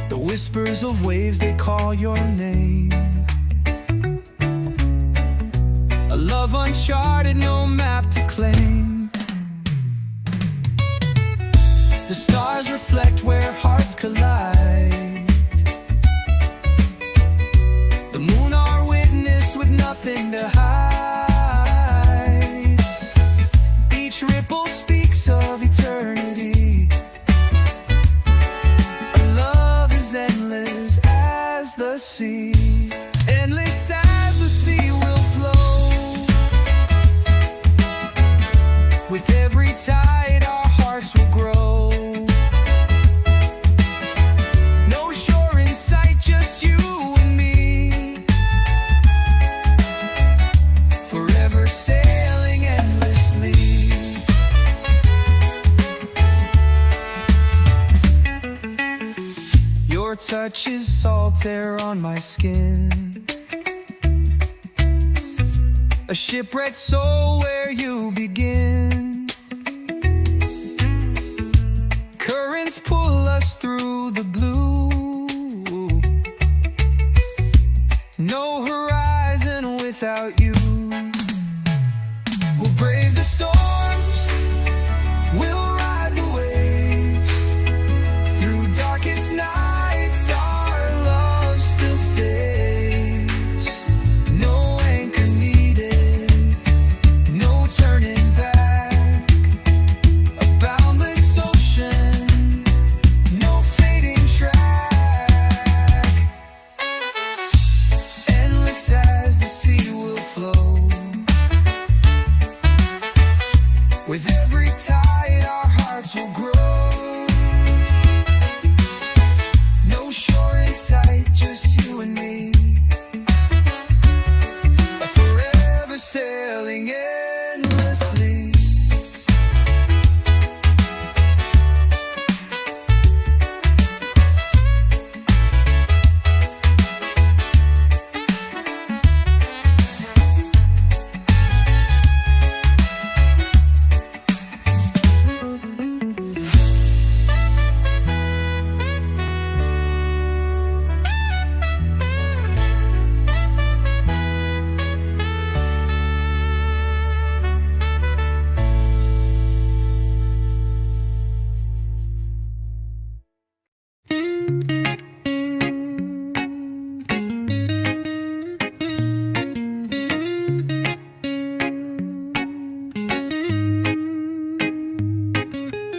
The whispers of waves, they call your name. A love uncharted, no map to claim. The stars reflect where hearts collide. The moon our witness with nothing to hide. Each ripple speaks of eternity. Our love is endless as the sea. Endless as the sea will flow. With every tide our hearts will grow. No shore in sight, just you and me. Forever sailing endlessly. Your touch is salt air on my skin. A shipwrecked soul where you begin. Currents pull us through the blue. No horizon without you. We'll brave the storms, we'll ride the waves. Through darkest nights our love still saves. No anchor needed, no turning back. A boundless ocean, no fading track.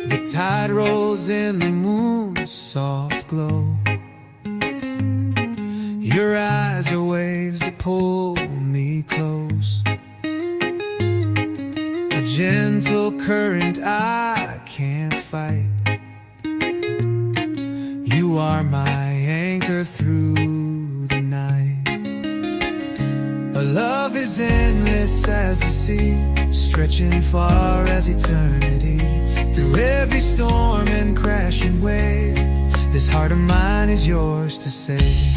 The tide rolls in the moon's soft glow. Your eyes are waves that pull me close. A gentle current I can't fight. You are my anchor through the night. A love is endless as the sea, stretching far as eternity. Through every storm and crashing wave, this heart of mine is yours to save.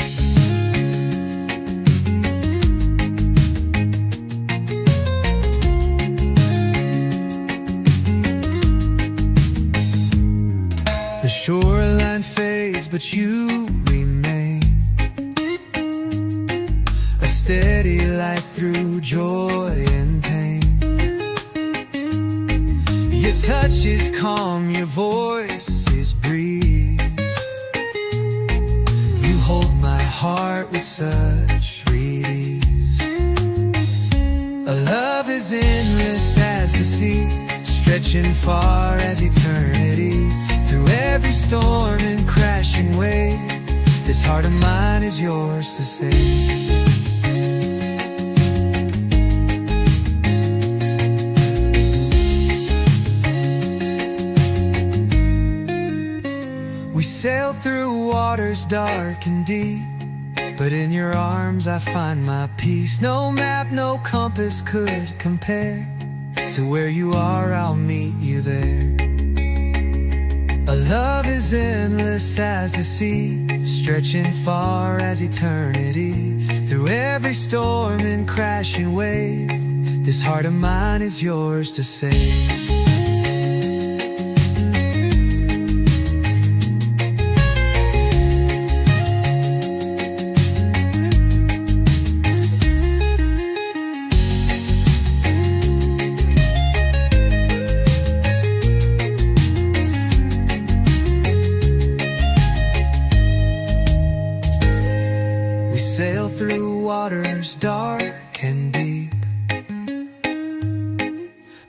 The shoreline fades, but you remain, a steady light through joy and pain. Your touch is calm, your voice is breeze. You hold my heart with such ease. A love is endless as the sea, stretching far as eternity. Through every storm and crashing wave, this heart of mine is yours to save. We sail through waters dark and deep, but in your arms I find my peace. No map, no compass could compare to where you are, I'll meet you there. A love is endless as the sea, stretching far as eternity. Through every storm and crashing wave, this heart of mine is yours to save. Sail through waters dark and deep,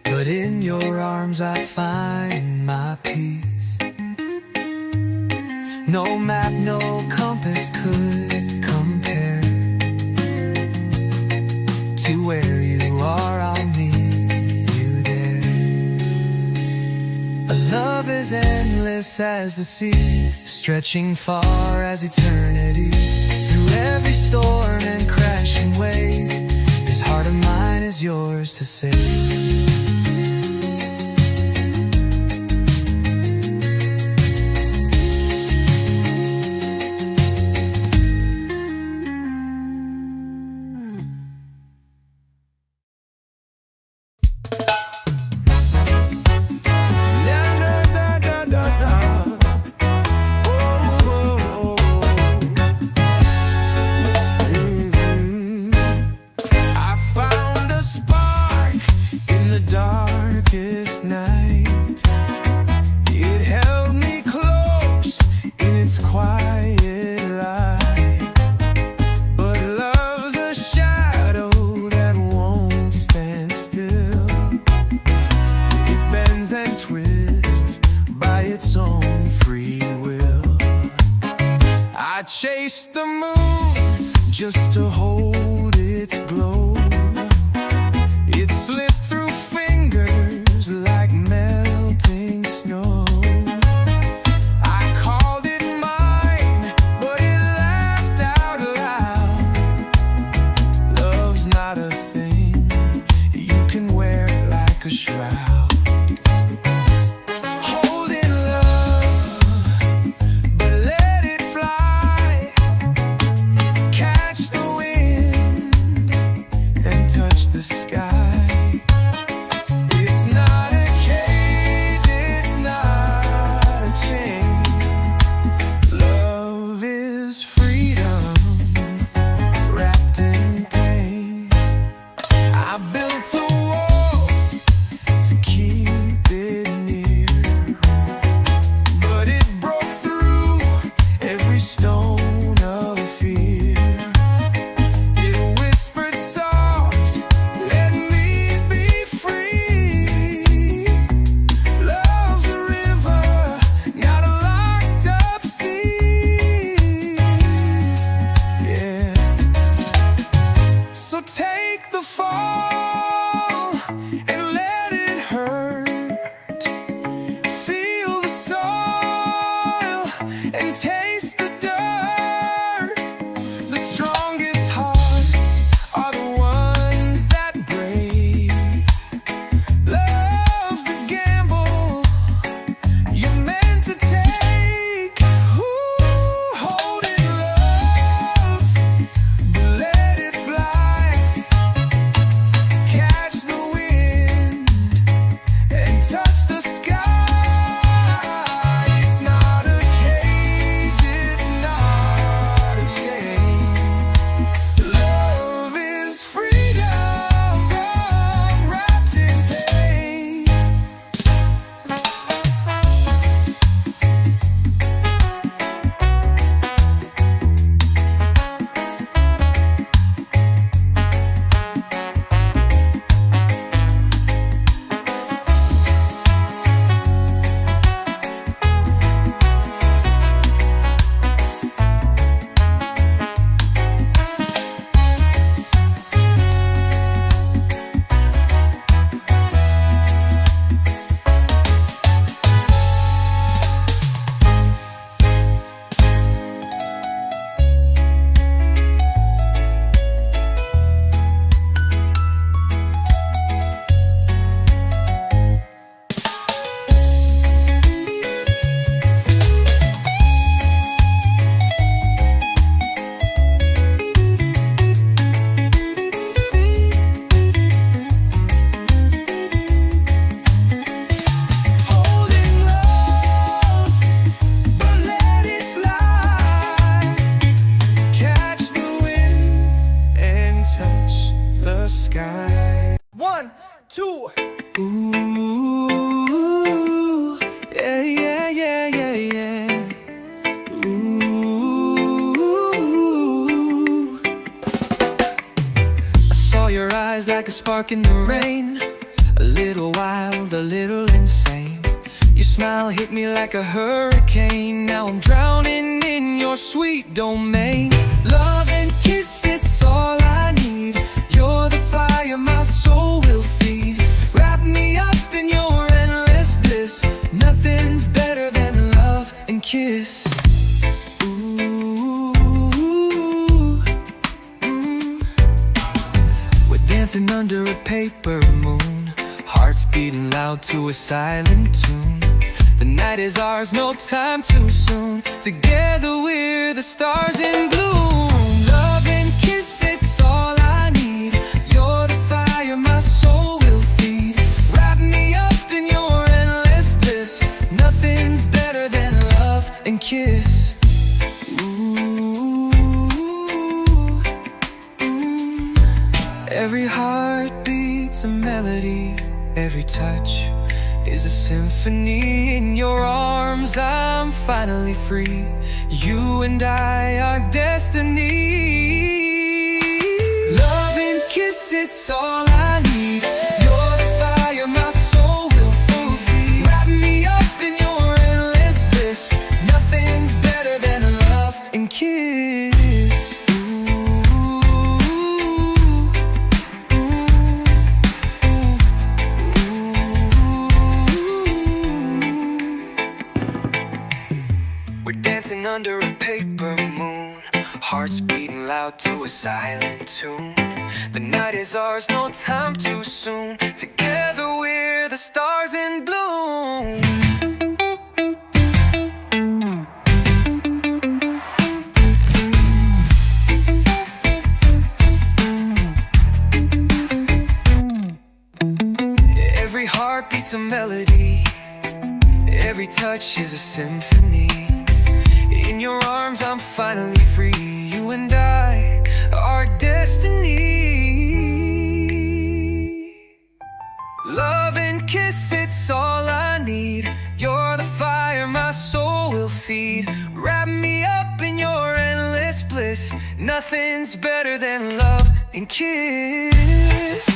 but in your arms I find my peace. No map, no compass could compare to where you are, I'll meet you there. A love is endless as the sea, stretching far as eternity. Through every storm and crashing wave, this heart of mine is yours to save. I chase the moon just to hold its glow. It slipped through fingers like melting snow. I called it mine, but it laughed out loud. Love's not a thing you can wear like a shroud. Catch the wind and taste the dirt. The strongest hearts are the ones that break. Love's the gamble you're meant to take. Ooh, hold it, love, but let it fly. Catch the wind and touch the sky. It's not a cage, it's not a chain. Love is freedom wrapped in pain. Holding love, but let it fly. Catch the wind and touch the sky. 1, 2. Ooh, yeah, yeah, yeah, yeah, yeah. Ooh, I saw your eyes like a spark in the rain. A little wild, a little insane. Your smile hit me like a hurricane. Now I'm drowning in your sweet domain. Love and kiss, it's all I need. You're the fire my soul will feed. Wrap me up in your endless bliss. Nothing's better than love and kiss. Ooh, we're dancing under a paper moon, hearts beating loud to a silent tune. The night is ours, no time too soon. Together we're the stars in bloom. Love and kiss, it's all I need. You're the fire my soul will feed. Wrap me up in your endless bliss. Nothing's better than love and kiss. Ooh, every heart beats a melody. Every touch is a symphony. In your arms I'm finally free. You and I are destiny. Love and kiss, it's all I need. You're the fire my soul will feed. Wrap me up in your endless bliss. Nothing's better than love and kiss. We're dancing under a paper moon, hearts beating loud to a silent tune. The night is ours, no time too soon. Together we're the stars in bloom. Every heart beats a melody. Every touch is a symphony. In your arms I'm finally free. You and I are destiny. Love and kiss, it's all I need. You're the fire my soul will feed. Wrap me up in your endless bliss. Nothing's better than love and kiss.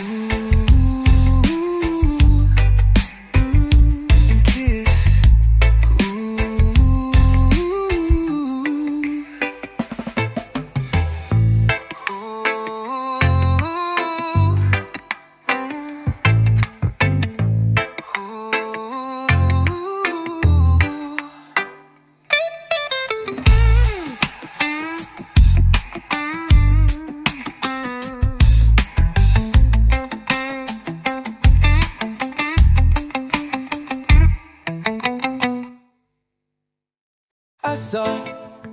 I saw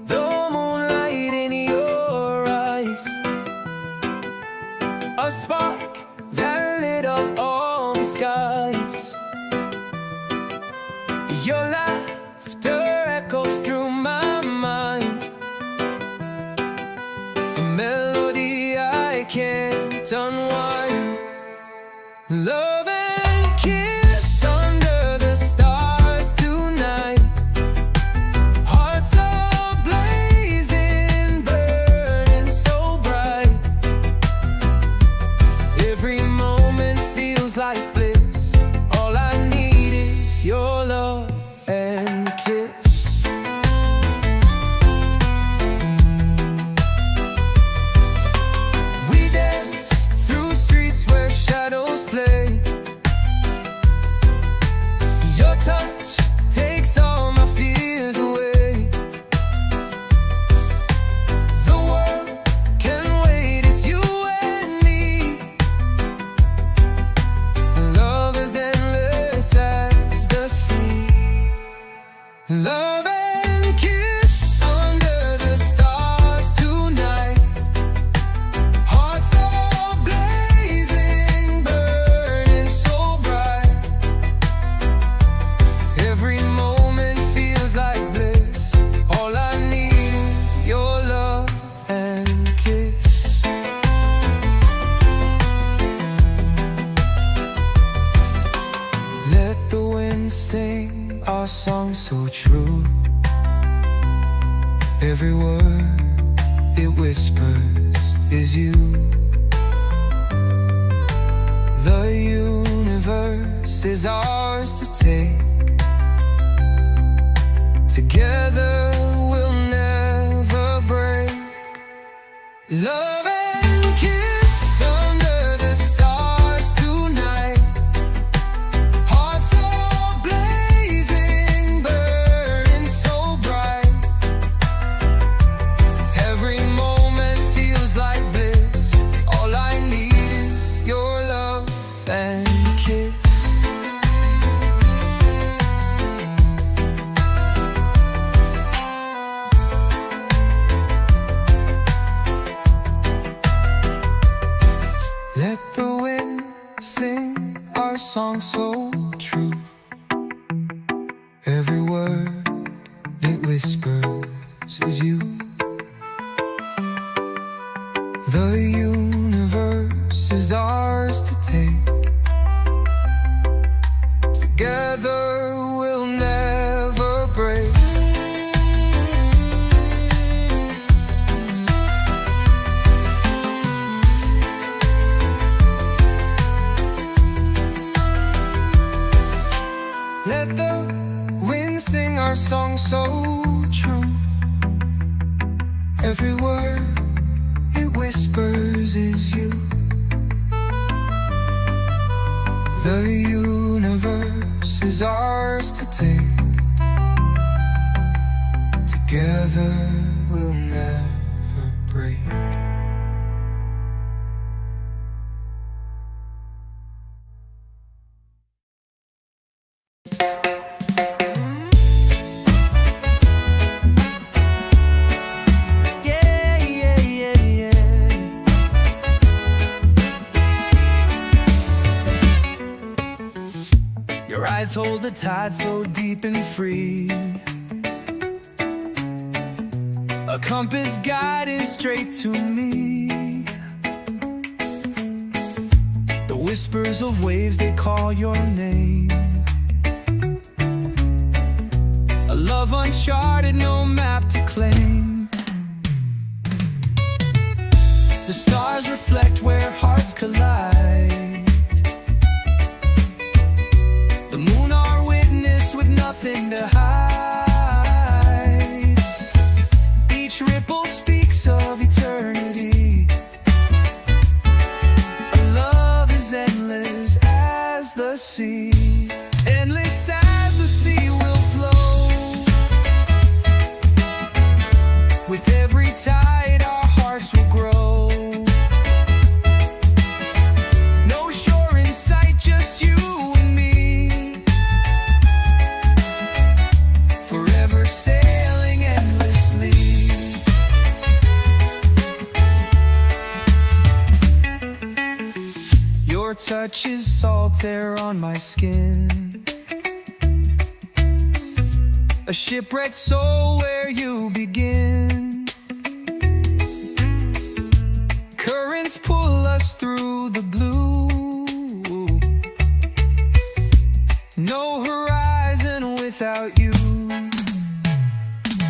the moonlight in your eyes, a spark that lit up all the skies. Your laughter echoes through my mind, a melody I can't unwind. Love and kiss under the stars tonight. Hearts are blazing, burning so bright. Every moment feels like bliss. All I need is your love and kiss. We dance through streets where shadows play. Your touch takes all my fears away. The world can wait, it's you and me. Love is endless as the sea. Love and kiss under the stars tonight. Hearts are blazing, burning so bright. Every moment feels like bliss. All I need is your love and kiss. Let the wind sing our song so true. Every word it whispers is you. The universe is ours to take. Together we'll never break. Love and kiss under the stars tonight. Hearts are blazing, burning so bright. Every moment feels like bliss. All I need is your love and kiss. Let the wind sing our song so true. Every word it whispers is you. The universe is ours to take. Together we'll never break. Let the wind sing our song so true. Every word it whispers is you. The universe is ours to take. Together we'll never break. Your eyes hold the tide so deep and free, a compass guiding straight to me. The whispers of waves, they call your name. A love uncharted, no map to claim. The stars reflect where hearts collide. The moon our witness with nothing to hide. Each ripple speaks of eternity. Our love is endless as the sea. Endless as the sea will flow. With every tide our hearts will grow. No shore in sight, just you and me. touches salt air on my skin. A shipwrecked soul where you begin. Currents pull us through the blue. No horizon without you.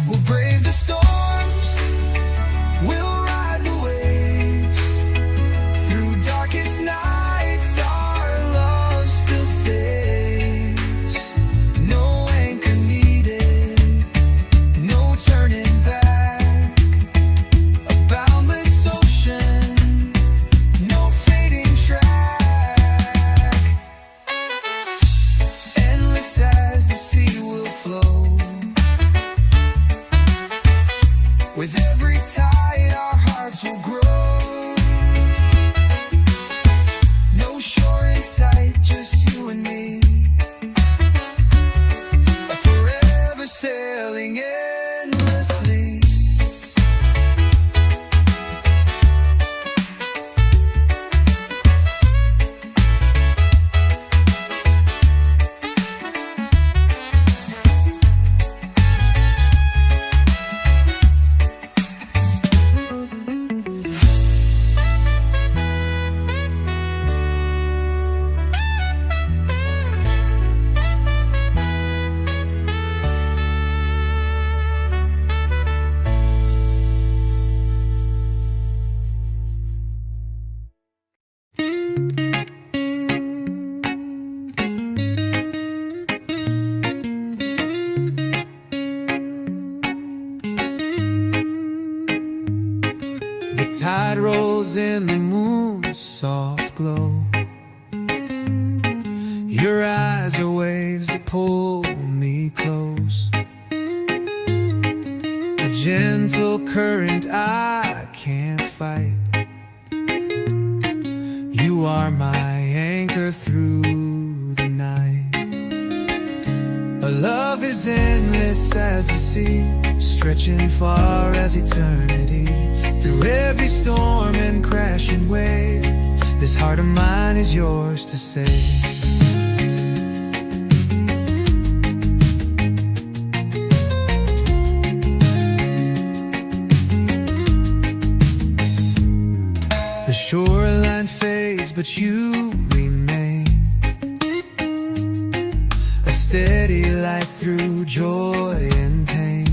We'll brave the storms, we'll ride the waves. Through darkest nights our love still saves. No anchor needed, no turning back. A boundless ocean, no fading track. Endless as the sea will flow. With every tide our hearts will grow. No shore in sight, just you and me. Forever sailing endlessly. The tide rolls in the moon's soft glow. Your eyes are waves that pull me close. A gentle current I can't fight. You are my anchor through the night. A love is endless as the sea, stretching far as eternity. Through every storm and crashing wave, this heart of mine is yours to save. The shoreline fades, but you remain. A steady light through joy and pain.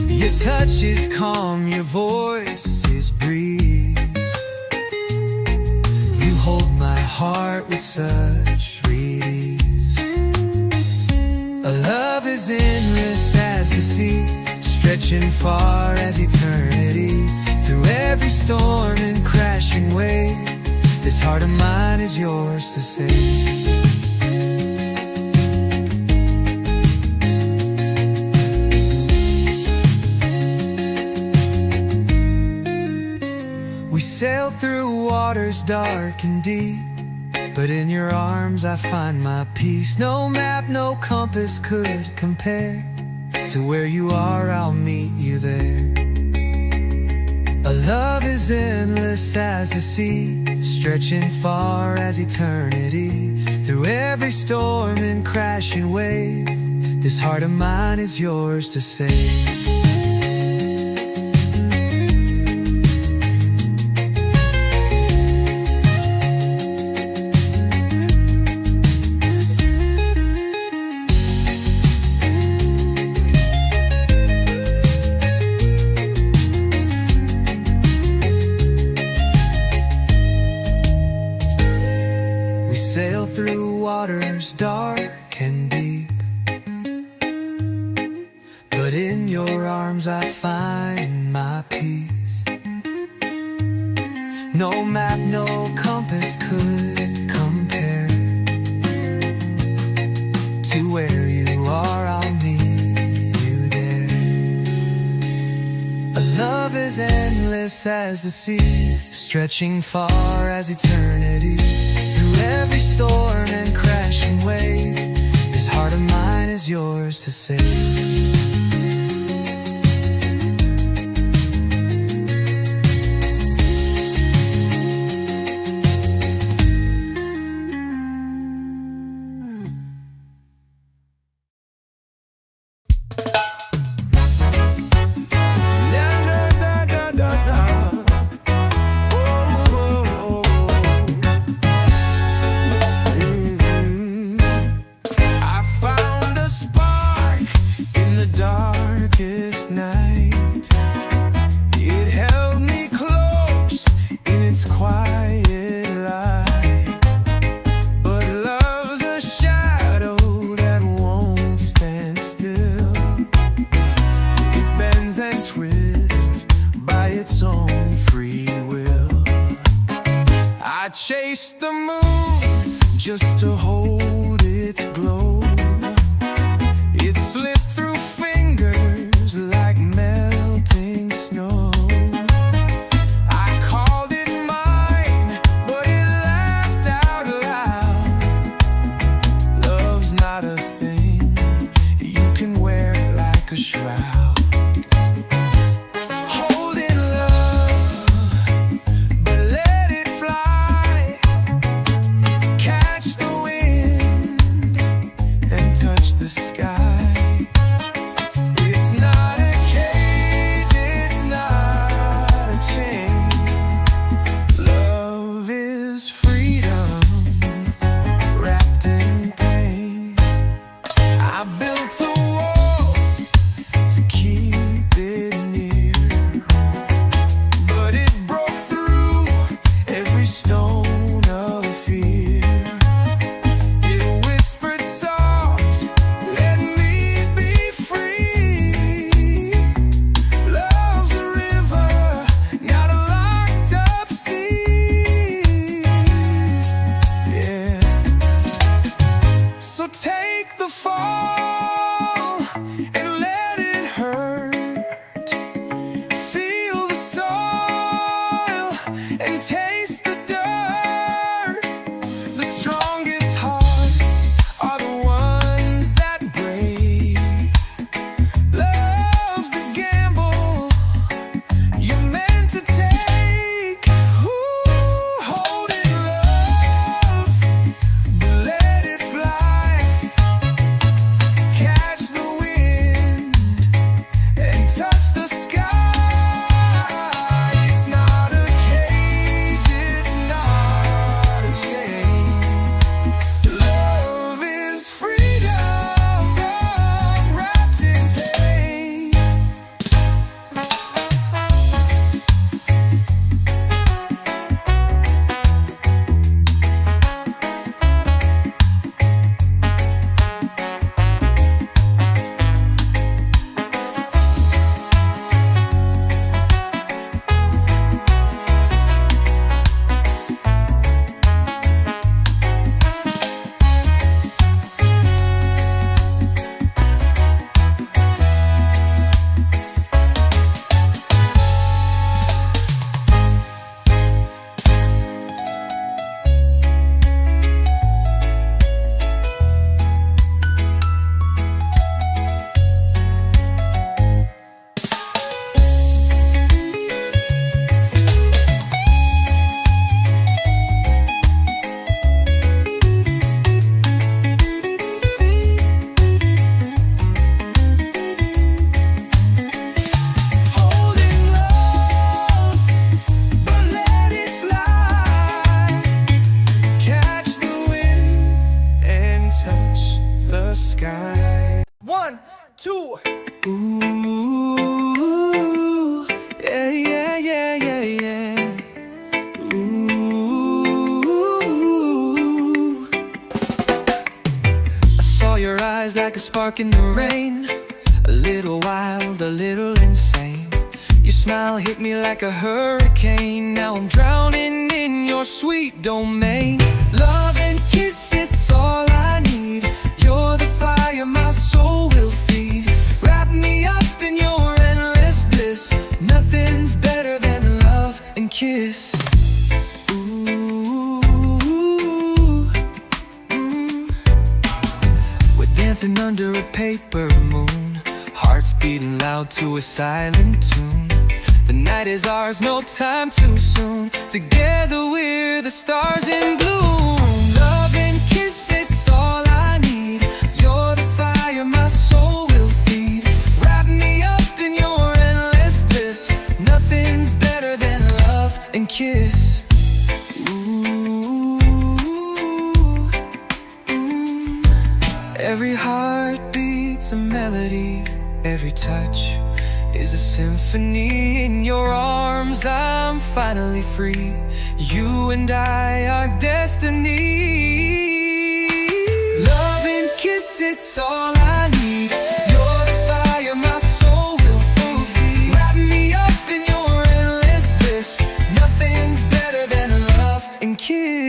Your touch is calm, your voice is breeze. You hold my heart with such ease. A love is endless as the sea, stretching far as eternity. Through every storm and crashing wave, this heart of mine is yours to save. We sail through waters dark and deep, but in your arms I find my peace. No map, no compass could compare to where you are, I'll meet you there. A love is endless as the sea, stretching far as eternity. Through every storm and crashing wave, this heart of mine is yours to save. We sail through waters dark and deep, but in your arms I find my peace. No map, no compass could compare to where you are, I'll meet you there. A love is endless as the sea, stretching far as eternity. Through every storm and crashing wave, this heart of mine is yours to save. Chase the moon just to hold its glow. It slipped through fingers like melting snow. I called it mine, but it laughed out loud. Love's not a thing you can wear like a shroud. Take the fall and let it hurt. Feel the soil and taste the dirt. The strongest hearts are the ones that break. Love's the gamble you're meant to take. Ooh, hold it, love, but let it fly. One, two. Ooh, yeah, yeah, yeah, yeah, yeah. Ooh, I saw your eyes like a spark in the rain. A little wild, a little insane. Your smile hit me like a hurricane. Now I'm drowning in your sweet domain. Love and kiss, it's all I need. You're the fire my soul will feed. Wrap me up in your endless bliss. Nothing's better than love and kiss. Ooh, We're dancing under a paper moon, hearts beating loud to a silent tune. The night is ours, no time too soon. Together we're the stars in bloom. Love and kiss, it's all I need. You're the fire my soul will feed. heartbeat's a melody, every touch is a symphony. In your arms I'm finally free. You and I are destiny. Love and kiss, it's all I need. You're the fire my soul will fulfill. Wrap me up in your endless bliss. Nothing's better than love and kiss.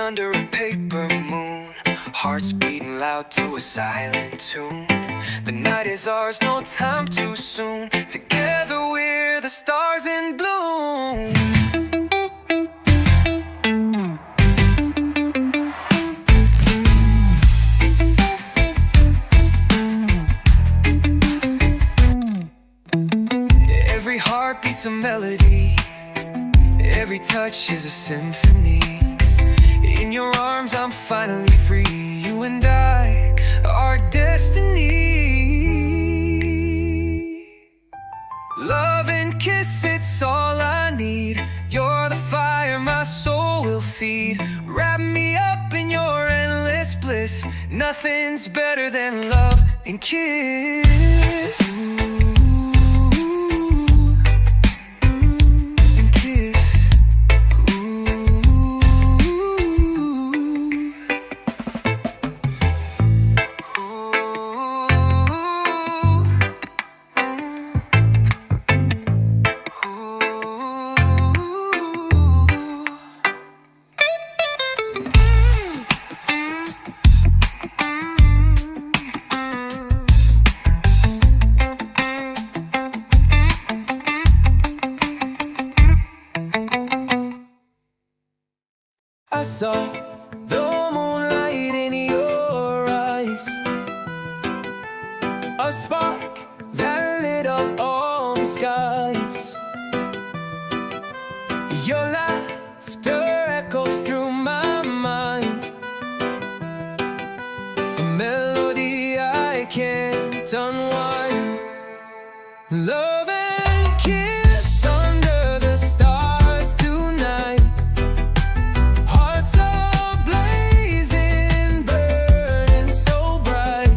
Under a paper moon, hearts beating loud to a silent tune. The night is ours, no time too soon. Together we're the stars in bloom. Every heart beats a melody, every touch is a symphony. In your arms I'm finally free. You and I are destiny. Love and kiss, it's all I need. You're the fire my soul will feed. Wrap me up in your endless bliss. Nothing's better than love and kiss. I saw the moonlight in your eyes, a spark that lit up all the skies. Your laughter echoes through my mind, a melody I can't unwind. Love and kiss under the stars tonight. Hearts are blazing, burning so bright.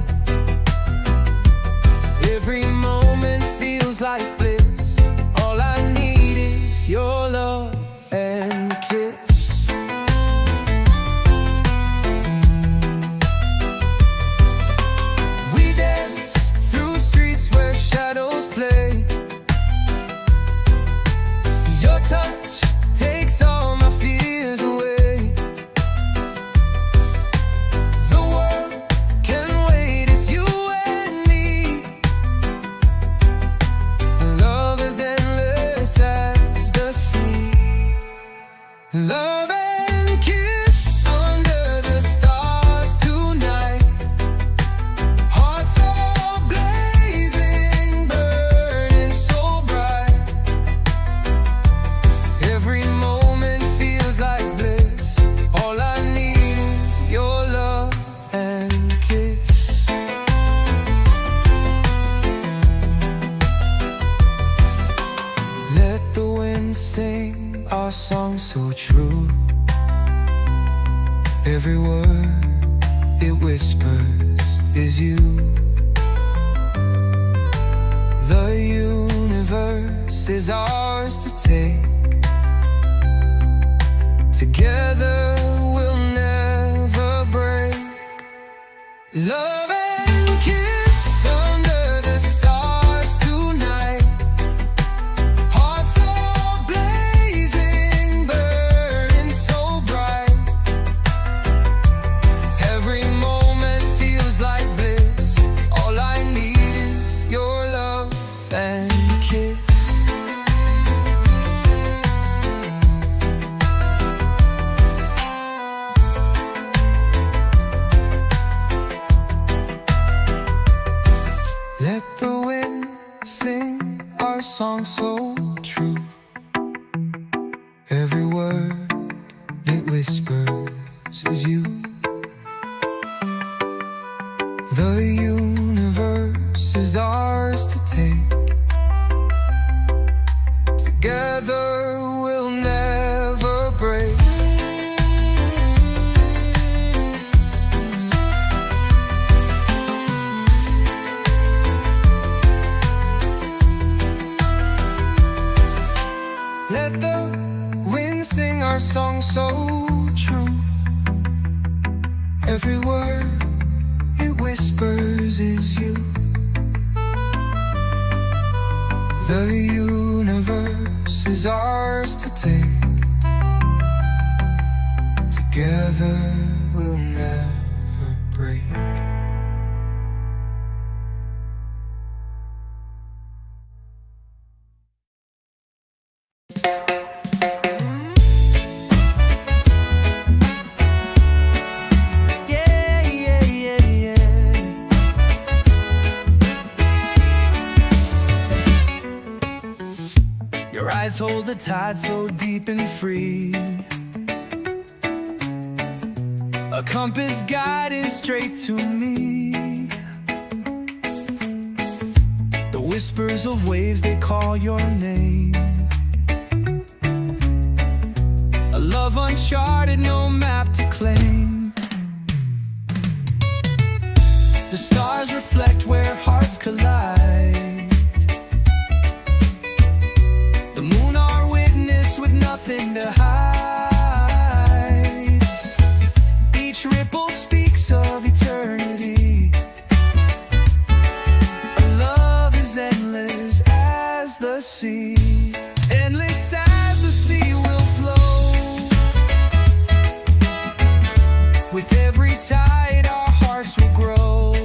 Every moment feels like bliss. All I need is your love and kiss. We dance through streets where shadows play. Your touch takes all my fears away. The world can wait, it's you and me. Love is endless as the sea. Love and kiss under the stars tonight. Hearts are blazing, burning so bright. Every moment feels like bliss. All I need is your love and kiss. Let the wind sing our song so true. Every word it whispers is you. The universe is ours to take. Together we'll never break. Love and kiss under the stars tonight. Hearts are blazing, burning so bright. Every moment feels like bliss. All I need is your love and kiss. Let the wind sing our song so true. Every word it whispers is you. The universe is ours to take. Together we'll never break. Let the wind sing our song so true. Every word it whispers is you. The universe is ours to take. Together we'll never break. Your eyes hold the tide so deep and free, a compass guiding straight to me. The whispers of waves, they call your name. A love uncharted, no map to claim. The stars reflect where hearts collide. The moon our witness with nothing to hide. Each ripple speaks of eternity. A love as endless as the sea. Endless as the sea will flow. With every tide our hearts will grow.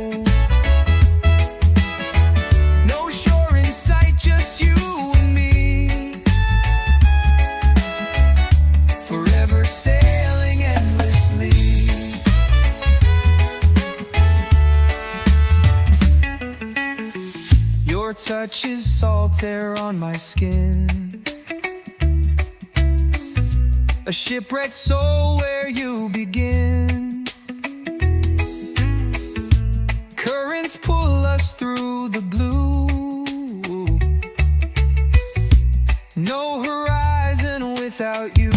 No shore in sight, just you and me. Forever sailing endlessly. Your touch is salt air on my skin. A shipwrecked soul where you begin. Currents pull us through the blue. No horizon without you.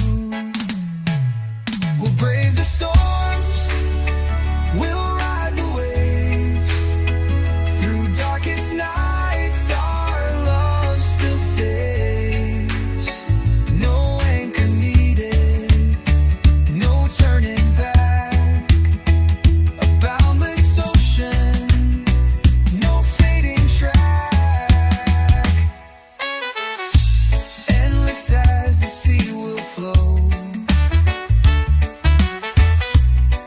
We'll brave the storms, we'll ride the waves. Through darkest nights our love still saves. No anchor needed, no turning back. A boundless ocean, no fading track. Endless as the sea will flow.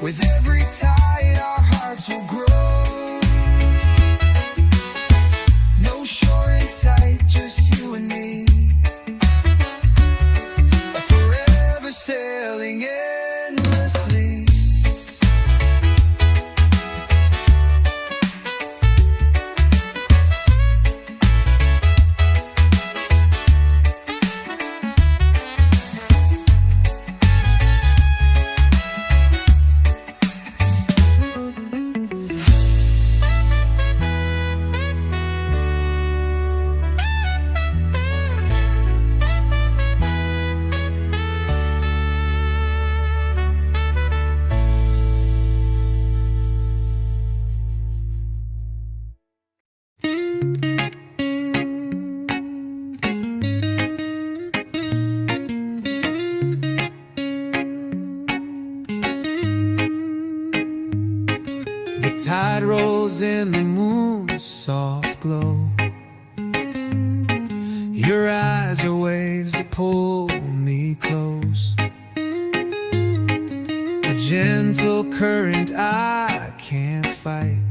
With every tide our hearts will grow. No shore in sight, just you and me. Forever sailing endlessly. The tide rolls in the moon's soft glow. Your eyes are waves that pull me close. A gentle current I can't fight.